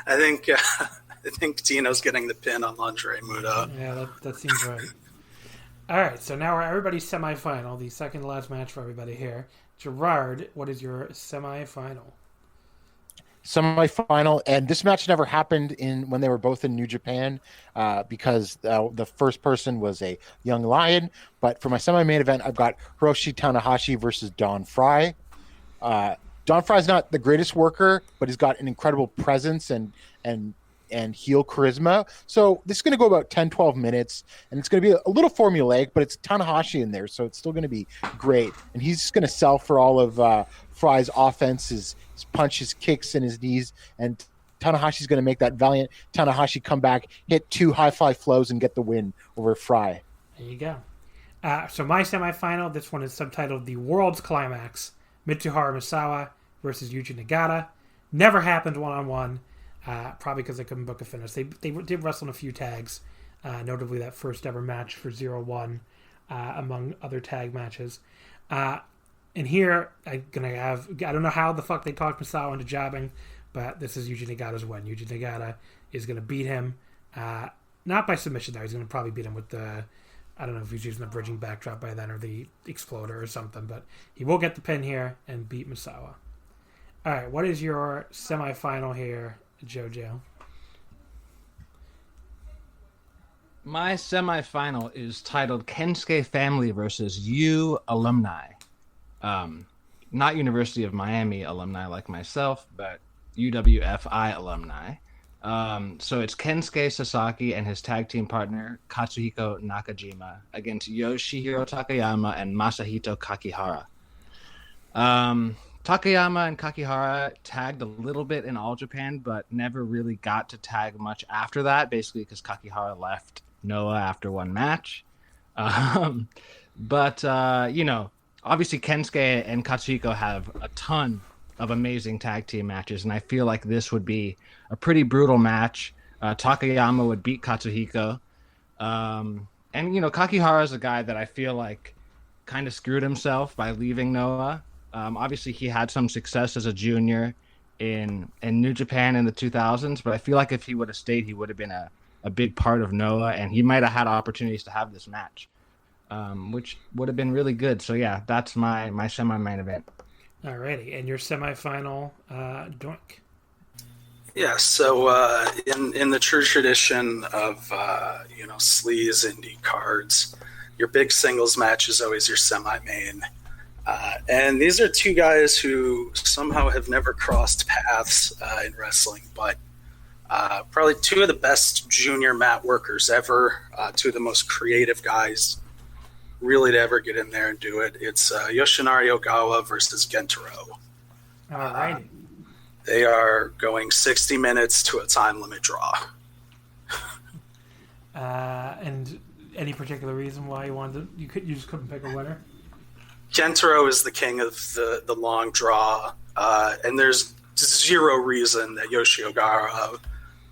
I think Dino's getting the pin on Lingerie Muda. Yeah, that seems right. All right, so now we're everybody's semifinal, the second to last match for everybody here. Gerard, what is your semifinal? Semifinal, and this match never happened when they were both in New Japan because the first person was a young lion. But for my semi-main event, I've got Hiroshi Tanahashi versus Don Fry. Don Fry's not the greatest worker, but he's got an incredible presence and heel charisma. So this is going to go about 10, 12 minutes, and it's going to be a little formulaic, but it's Tanahashi in there, so it's still going to be great. And he's just going to sell for all of Fry's offense, his punches, kicks, and his knees. And Tanahashi's going to make that valiant Tanahashi come back, hit 2 high-fly flows, and get the win over Fry. There you go. So my semifinal, this one is subtitled The World's Climax. Mitsuharu Misawa versus Yuji Nagata. Never happened one-on-one, probably because they couldn't book a finish. They did wrestle in a few tags, notably that first ever match for 0-1, among other tag matches. And here, I don't know how the fuck they talked Misawa into jobbing, but this is Yuji Nagata's win. Yuji Nagata is going to beat him, not by submission though. He's going to probably beat him with the, I don't know if he's using the bridging backdrop by then or the exploder or something, but he will get the pin here and beat Misawa. All right, what is your semifinal here, JoJo? My semifinal is titled Kensuke Family versus U Alumni. Not University of Miami alumni like myself, but UWFI alumni. So it's Kensuke Sasaki and his tag team partner Katsuhiko Nakajima against Yoshihiro Takayama and Masahito Kakihara. Takayama and Kakihara tagged a little bit in All Japan, but never really got to tag much after that, basically because Kakihara left Noah after one match. But obviously Kensuke and Katsuhiko have a ton of amazing tag team matches, and I feel like this would be a pretty brutal match. Takayama would beat Katsuhiko. And Kakihara is a guy that I feel like kind of screwed himself by leaving Noah. Obviously, he had some success as a junior in New Japan in the 2000s, but I feel like if he would have stayed, he would have been a big part of Noah, and he might have had opportunities to have this match, which would have been really good. So, yeah, that's my semi-main event. Alrighty, and your semifinal, Doink. Yeah, so in the true tradition of sleaze indie cards, your big singles match is always your semi-main. And these are two guys who somehow have never crossed paths in wrestling, but Probably two of the best junior mat workers ever, two of the most creative guys really to ever get in there and do it. It's Yoshinari Ogawa versus Gentaro. All right. They are going 60 minutes to a time limit draw. And any particular reason why you just couldn't pick a winner? Gentaro is the king of the long draw, and there's zero reason that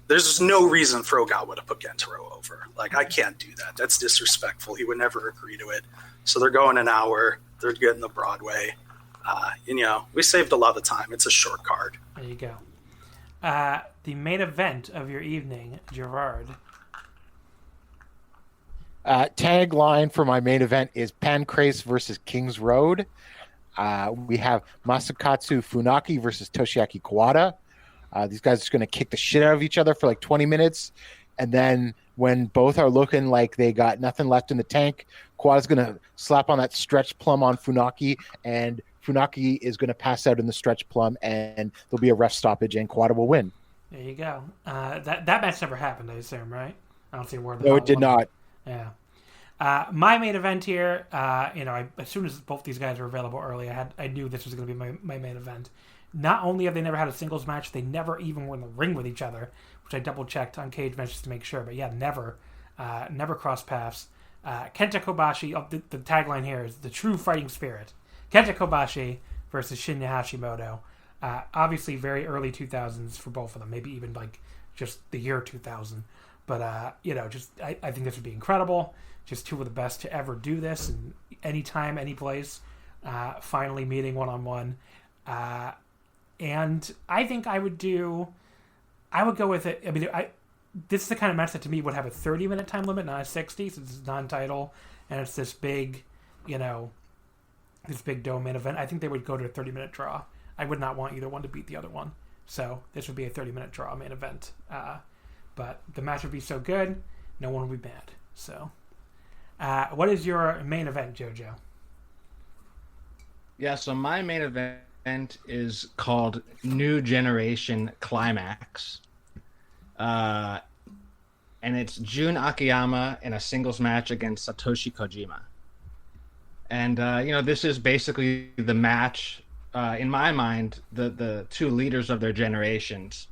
there's no reason for Ogawa to put Gentaro over. Like, I can't do that. That's disrespectful. He would never agree to it. So they're going an hour. They're getting the Broadway. We saved a lot of time. It's a short card. There you go. The main event of your evening, Gerard. Tagline for my main event is Pancrase versus Kings Road. We have Masakatsu Funaki versus Toshiaki Kawada. These guys are going to kick the shit out of each other for like 20 minutes. And then when both are looking like they got nothing left in the tank, Kawada's going to slap on that stretch plum on Funaki, and Funaki is going to pass out in the stretch plum, and there'll be a ref stoppage, and Kawada will win. There you go. That match never happened, I assume, right? I don't see a word. No, it did not. Yeah. My main event here, as soon as both these guys were available early, I knew this was going to be my main event. Not only have they never had a singles match, they never even were in the ring with each other, which I double-checked on Cage Matches to make sure. But yeah, never crossed paths. Kenta Kobashi, the tagline here is the true fighting spirit. Kenta Kobashi versus Shinya Hashimoto. Obviously very early 2000s for both of them, maybe even like just the year 2000. But, I think this would be incredible. Just two of the best to ever do this, and anytime, any place, finally meeting one-on-one. And I think I would go with it. I mean, this is the kind of match that to me would have a 30-minute time limit, not a 60, since it's non-title, and it's this big, this big dome main event. I think they would go to a 30-minute draw. I would not want either one to beat the other one. So this would be a 30-minute draw main event. But the match would be so good, no one would be mad. So, what is your main event, JoJo? Yeah, so my main event is called New Generation Climax. And it's Jun Akiyama in a singles match against Satoshi Kojima. And, this is basically the match, in my mind, the two leaders of their generations,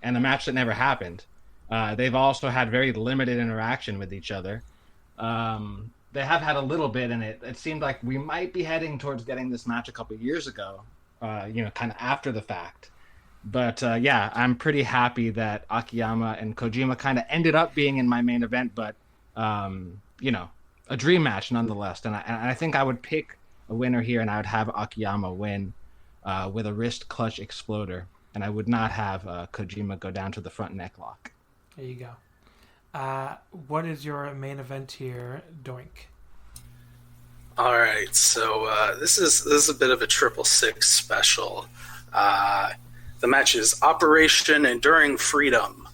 and the match that never happened. They've also had very limited interaction with each other. They have had a little bit, and it seemed like we might be heading towards getting this match a couple of years ago, kind of after the fact. But I'm pretty happy that Akiyama and Kojima kind of ended up being in my main event, but a dream match nonetheless. And I think I would pick a winner here, and I would have Akiyama win with a wrist clutch exploder, and I would not have Kojima go down to the front neck lock. There you go. What is your main event here, Doink? All right, so this is a bit of a 666 special. The match is Operation Enduring Freedom.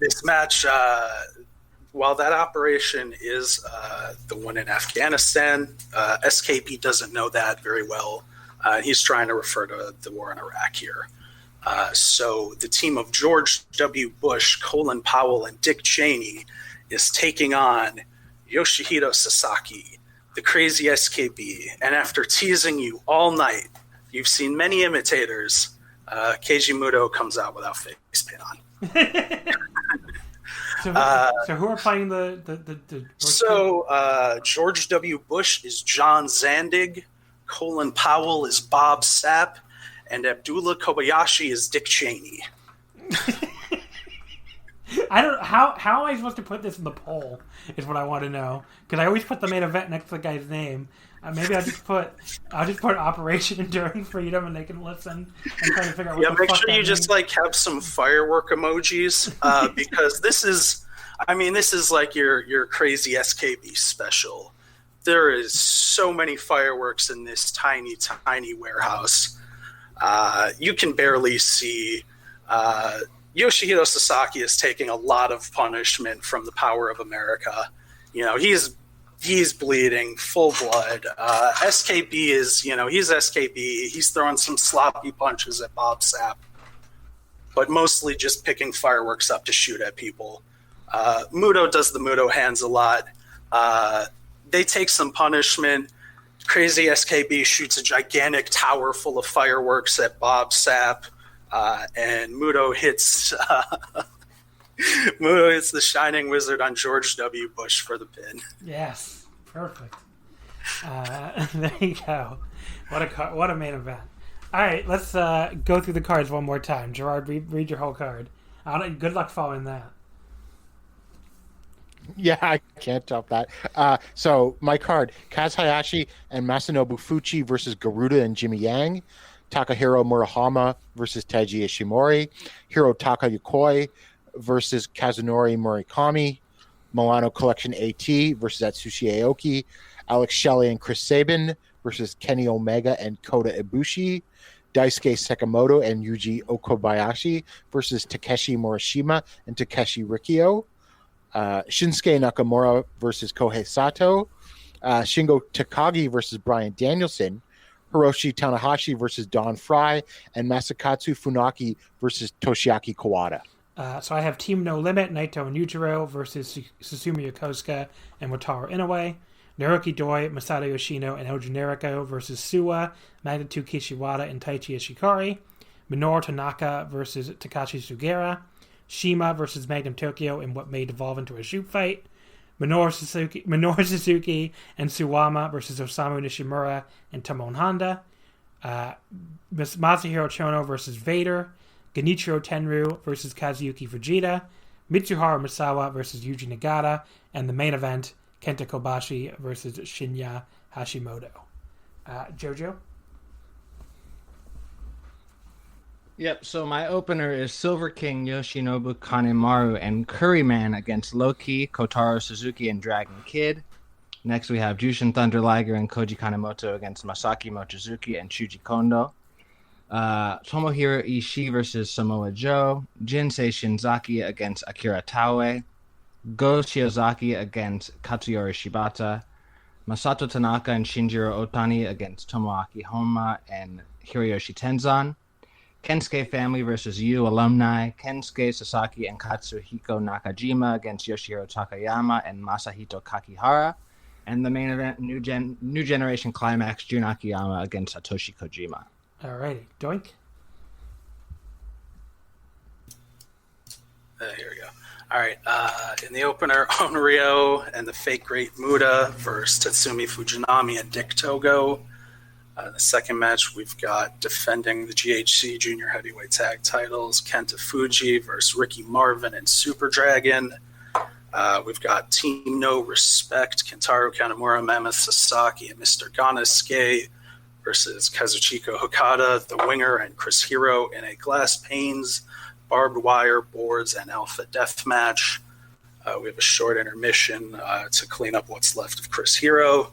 This match, while that operation is the one in Afghanistan, SKP doesn't know that very well. He's trying to refer to the war in Iraq here. So the team of George W. Bush, Colin Powell, and Dick Cheney is taking on Yoshihito Sasaki, the crazy SKB. And after teasing you all night, you've seen many imitators, Keiji Muto comes out without face paint on. So who are playing the So George W. Bush is John Zandig, Colin Powell is Bob Sapp, and Abdullah Kobayashi is Dick Cheney. I don't how am I supposed to put this in the poll is what I want to know, because I always put the main event next to the guy's name. Maybe I'll just put Operation Enduring Freedom, and they can listen and try to figure out what the make fuck sure that you means. just have some firework emojis, because this is like your crazy SKB special. There is so many fireworks in this tiny warehouse. You can barely see. Yoshihito Sasaki is taking a lot of punishment from the power of America. He's bleeding, full blood. SKB is, he's SKB. He's throwing some sloppy punches at Bob Sapp. but mostly just picking fireworks up to shoot at people. Muto does the Muto hands a lot. They take some punishment. Crazy SKB shoots a gigantic tower full of fireworks at Bob Sapp, and Muto hits the Shining Wizard on George W. Bush for the pin. Yes, perfect. There you go. What a main event. All right, let's go through the cards one more time. Gerard, read your whole card. Good luck following that. Yeah, I can't top that. So my card, Kaz Hayashi and Masanobu Fuchi versus Garuda and Jimmy Yang. Takahiro Murahama versus Taiji Ishimori. Hirotaka Yokoi versus Kazunori Murakami. Milano Collection AT versus Atsushi Aoki. Alex Shelley and Chris Sabin versus Kenny Omega and Kota Ibushi. Daisuke Sakamoto and Yuji Okabayashi versus Takeshi Morishima and Takeshi Rikio. Shinsuke Nakamura versus Kohei Sato. Shingo Takagi versus Bryan Danielson. Hiroshi Tanahashi versus Don Fry. And Masakatsu Funaki versus Toshiaki Kawada. So I have Team No Limit, Naito and Yujiro versus Susumu Yokosuka and Wataru Inoue. Naruki Doi, Masato Yoshino, and Hojo Nariko versus Suwa, Magnitude Kishiwada, and Taichi Ishikari. Minoru Tanaka versus Takashi Sugera. Shima versus Magnum Tokyo in what may devolve into a shoot fight. Minoru Suzuki and Suwama versus Osamu Nishimura and Tamon Honda. Masahiro Chono versus Vader. Genichiro Tenryu versus Kazuyuki Fujita. Mitsuharu Misawa versus Yuji Nagata. And the main event, Kenta Kobashi versus Shinya Hashimoto. JoJo? Yep, so my opener is Silver King Yoshinobu Kanemaru and Curryman against Loki, Kotaro Suzuki, and Dragon Kid. Next we have Jushin Thunder Liger and Koji Kanemoto against Masaki Mochizuki and Shuji Kondo. Tomohiro Ishii versus Samoa Joe. Jinsei Shinzaki against Akira Taue. Go Shiozaki against Katsuyori Shibata. Masato Tanaka and Shinjiro Otani against Tomoaki Honma and Hiroyoshi Tenzan. Kensuke family versus Yu alumni. Kensuke Sasaki and Katsuhiko Nakajima against Yoshihiro Takayama and Masahito Kakihara. And the main event, New Generation Climax, Jun Akiyama against Satoshi Kojima. Alrighty. Doink? Here we go. All right. In the opener, Onryo and the Fake Great Muda versus Tatsumi Fujinami and Dick Togo. The second match, we've got defending the GHC Junior Heavyweight Tag titles, Kenta Fuji versus Ricky Marvin and Super Dragon. We've got Team No Respect, Kentaro Kanemaru, Mammoth Sasaki, and Mr. Ganasuke versus Kazuchika Okada, The Winger, and Chris Hero in a glass panes, barbed wire, boards, and alpha death match. We have a short intermission to clean up what's left of Chris Hero.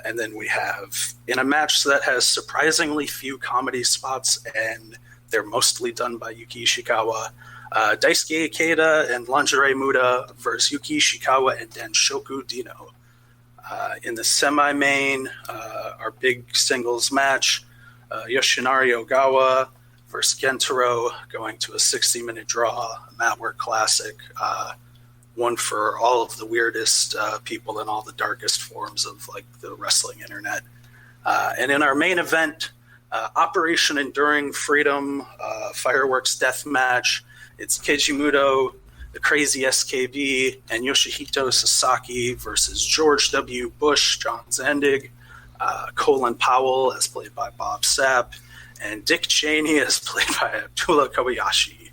And then we have, in a match that has surprisingly few comedy spots, and they're mostly done by Yuki Ishikawa, Daisuke Ikeda and Lingerie Muda versus Yuki Ishikawa and Denshoku Dino. In the semi-main, our big singles match, Yoshinari Ogawa versus Gentaro, going to a 60-minute draw, a Matwork Classic, one for all of the weirdest people in all the darkest forms of like the wrestling internet. And in our main event, Operation Enduring Freedom, fireworks death match, it's Keiji Muto, the Crazy SKB, and Yoshihito Sasaki versus George W. Bush, John Zandig, Colin Powell, as played by Bob Sapp, and Dick Cheney, as played by Abdullah Kobayashi.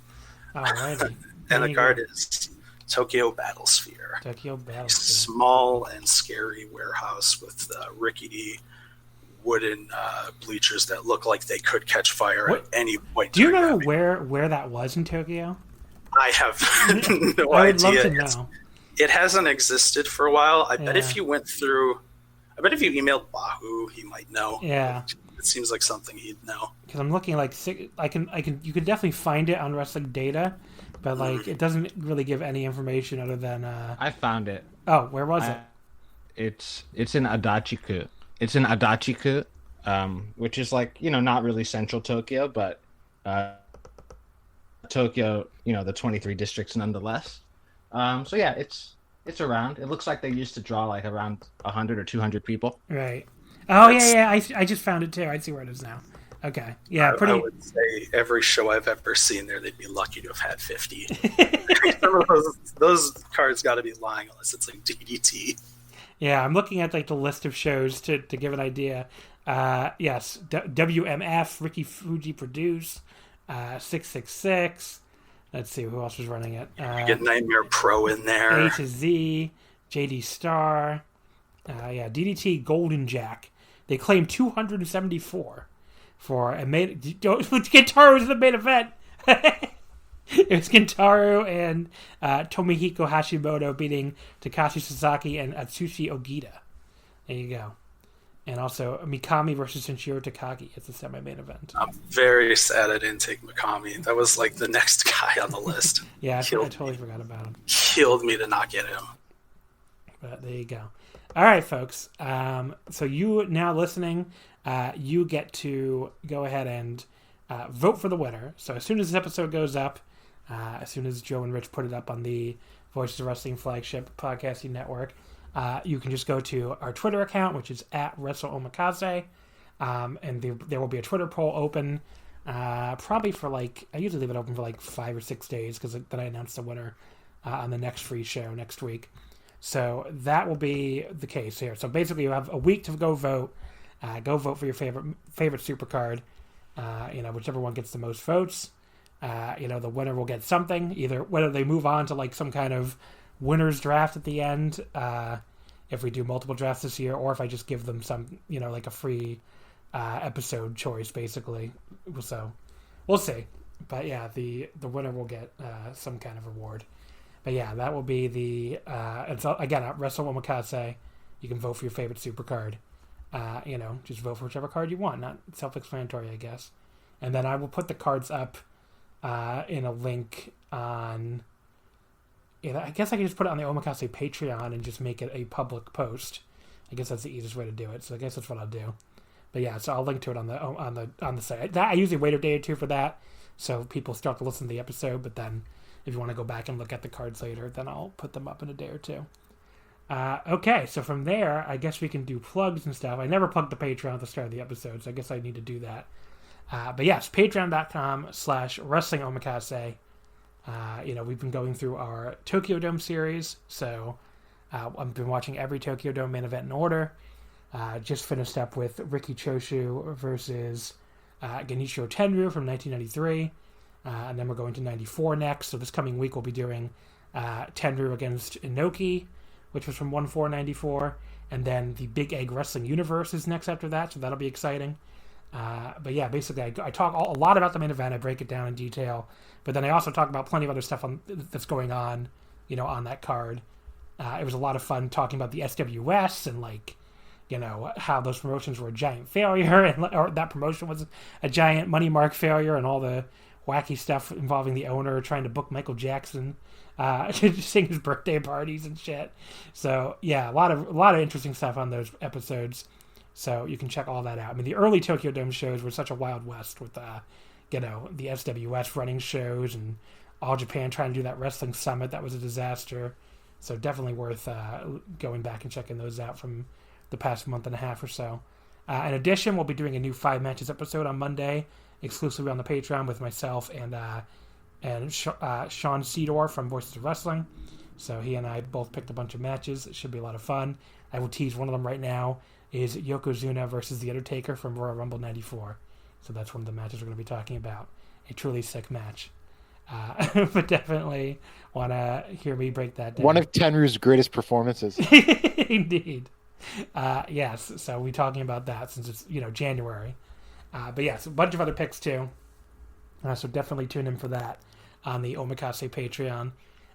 Alrighty. And the card is Tokyo Battlesphere. Tokyo Battlesphere. A small and scary warehouse with rickety wooden bleachers that look like they could catch fire at any point. Do you know where that was in Tokyo? I have no I would idea. love to know. It hasn't existed for a while. I bet if you emailed Bahu, he might know. Yeah. It seems like something he'd know. Because I'm looking like you can definitely find it on Wrestling Data, but like it doesn't really give any information other than. I found it. Oh, where was it? It's in Adachiku. It's in Adachiku, which is like not really central Tokyo, but Tokyo, the 23 districts nonetheless. So yeah, it's around. It looks like they used to draw like around 100 or 200 people. Right. Oh, yeah. I just found it too. I see where it is now. Okay. Yeah, I would say every show I've ever seen there, they'd be lucky to have had 50. Some of those cards got to be lying unless it's like DDT. Yeah, I'm looking at like the list of shows to give an idea. Yes, WMF, Ricky Fuji Produce, 666. Let's see who else was running it. You get Nightmare Pro in there. A to Z, JD Star. DDT Golden Jack. They claim 274 for a main. Kintaro was the main event. It was Kintaro and Tomohiko Hashimoto beating Takashi Sasaki and Atsushi Ogita. There you go. And also Mikami versus Senshiro Takagi. It's a semi-main event. I'm very sad I didn't take Mikami. That was like the next guy on the list. Yeah, I totally forgot about him. Killed me to not get him. But there you go. All right, folks. So you now listening, you get to go ahead and vote for the winner. So as soon as this episode goes up, as soon as Joe and Rich put it up on the Voices of Wrestling flagship podcasting network, you can just go to our Twitter account, which is at Wrestling Omakase, and there will be a Twitter poll open, probably for like, I usually leave it open for like 5 or 6 days, because then I announce the winner on the next free show next week. So that will be the case here. So basically you have a week to go vote. Go vote for your favorite supercard. Whichever one gets the most votes. The winner will get something, either whether they move on to like some kind of winner's draft at the end, if we do multiple drafts this year, or if I just give them some, like a free episode choice, basically. So we'll see. But yeah, the winner will get some kind of reward. But yeah, that will be the it's again at Wrestling Omakase. You can vote for your favorite supercard. Just vote for whichever card you want. Not self-explanatory, I guess. And then I will put the cards up in a link on. I guess I can just put it on the Omakase Patreon and just make it a public post. I guess that's the easiest way to do it. So I guess that's what I'll do. But yeah, so I'll link to it on the site. I usually wait a day or two for that, so people start to listen to the episode. But then, if you want to go back and look at the cards later, then I'll put them up in a day or two. Okay, so from there, I guess we can do plugs and stuff. I never plugged the Patreon at the start of the episode, so I guess I need to do that. But yes, patreon.com/Wrestling Omakase. We've been going through our Tokyo Dome series, so I've been watching every Tokyo Dome main event in order. Just finished up with Riki Choshu versus Genichiro Tenryu from 1993. And then we're going to 94 next. So this coming week we'll be doing Tenryu against Inoki, which was from 1/4/94. And then the Big Egg Wrestling Universe is next after that, so that'll be exciting. But yeah, basically I talk a lot about the main event. I break it down in detail. But then I also talk about plenty of other stuff that's going on, on that card. It was a lot of fun talking about the SWS and how those promotions were a giant failure, or that promotion was a giant money mark failure, and all the wacky stuff involving the owner trying to book Michael Jackson to sing his birthday parties and shit. So yeah, a lot of interesting stuff on those episodes. So you can check all that out. I mean, the early Tokyo Dome shows were such a wild west with the SWS running shows and All Japan trying to do that wrestling summit. That was a disaster. So definitely worth going back and checking those out from the past month and a half or so. In addition, we'll be doing a new 5 matches episode on Monday, exclusively on the Patreon with myself and Sean Cedar from Voices of Wrestling. So he and I both picked a bunch of matches. It should be a lot of fun. I will tease one of them right now is Yokozuna versus The Undertaker from Royal Rumble 94. So that's one of the matches we're going to be talking about. A truly sick match. But definitely want to hear me break that down. One of Tenryu's greatest performances. Indeed. Yes, so we're talking about that since it's, January. But yes, a bunch of other picks too. So definitely tune in for that on the Omakase Patreon.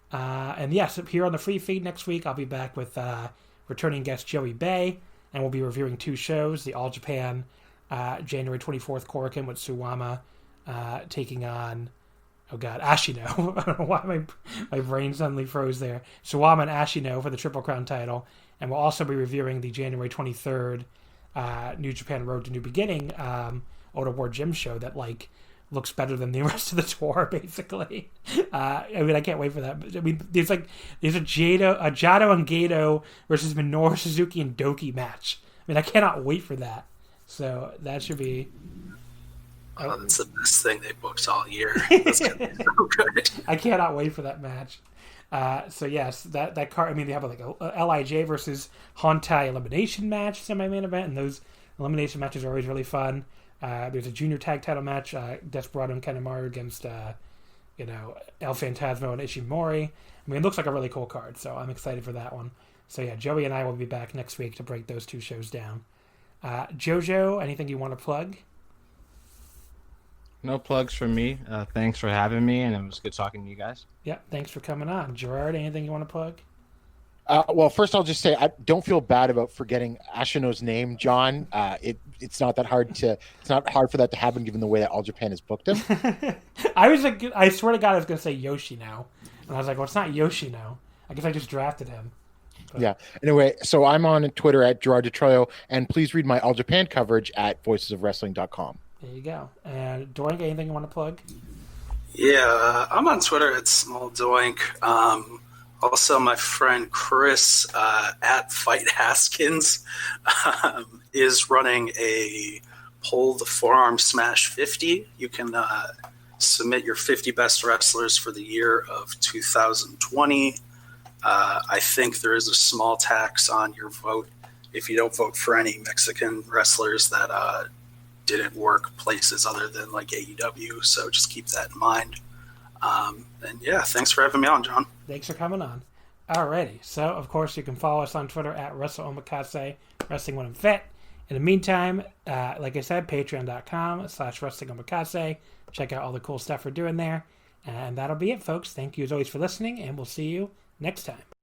And yes, here on the free feed next week, I'll be back with returning guest Joey Bay, and we'll be reviewing 2 shows, the All Japan January 24th Korakuen with Suwama taking on, Ashino. I don't know why my brain suddenly froze there. Suwama and Ashino for the Triple Crown title. And we'll also be reviewing the January 23rd New Japan Road to New Beginning Oda War Gym show that, looks better than the rest of the tour, basically. I mean, I can't wait for that. I mean, there's a Jado and Gato versus Minoru Suzuki and Doki match. I mean, I cannot wait for that. So that should be. Oh, that's the best thing they booked all year. That's gonna be so good. I cannot wait for that match. So yes, that card. I mean, they have like a LIJ versus Hontai elimination match, semi-main event, and those elimination matches are always really fun. There's a junior tag title match, Desperado and Kanemaru against El Phantasmo and Ishimori. I mean, it looks like a really cool card, so I'm excited for that one. So yeah, Joey and I will be back next week to break those two shows down. JoJo, anything you want to plug? No plugs from me. Thanks for having me, and it was good talking to you guys. Yeah, thanks for coming on. Gerard, anything you want to plug? Well, first I'll just say I don't feel bad about forgetting Ashino's name, John. It's not that hard to. It's not hard for that to happen given the way that All Japan has booked him. I swear to God, I was going to say Yoshino, and I was like, well, it's not Yoshino. I guess I just drafted him. But... Yeah. Anyway, so I'm on Twitter at Gerard DeTroyo, and please read my All Japan coverage at voicesofwrestling.com. There you go. And Doink, anything you want to plug? Yeah, I'm on Twitter at Smoldoink. Also, my friend Chris at Fight Haskins is running a Pull the Forearm Smash 50. You can submit your 50 best wrestlers for the year of 2020. I think there is a small tax on your vote if you don't vote for any Mexican wrestlers that didn't work places other than like AEW. So just keep that in mind. And yeah, thanks for having me on, John. Thanks for coming on. Alrighty. So, of course, you can follow us on Twitter at Wrestling Omakase, Wrestling When I'm Fit. In the meantime, like I said, patreon.com/Wrestling Omakase. Check out all the cool stuff we're doing there. And that'll be it, folks. Thank you as always for listening, and we'll see you next time.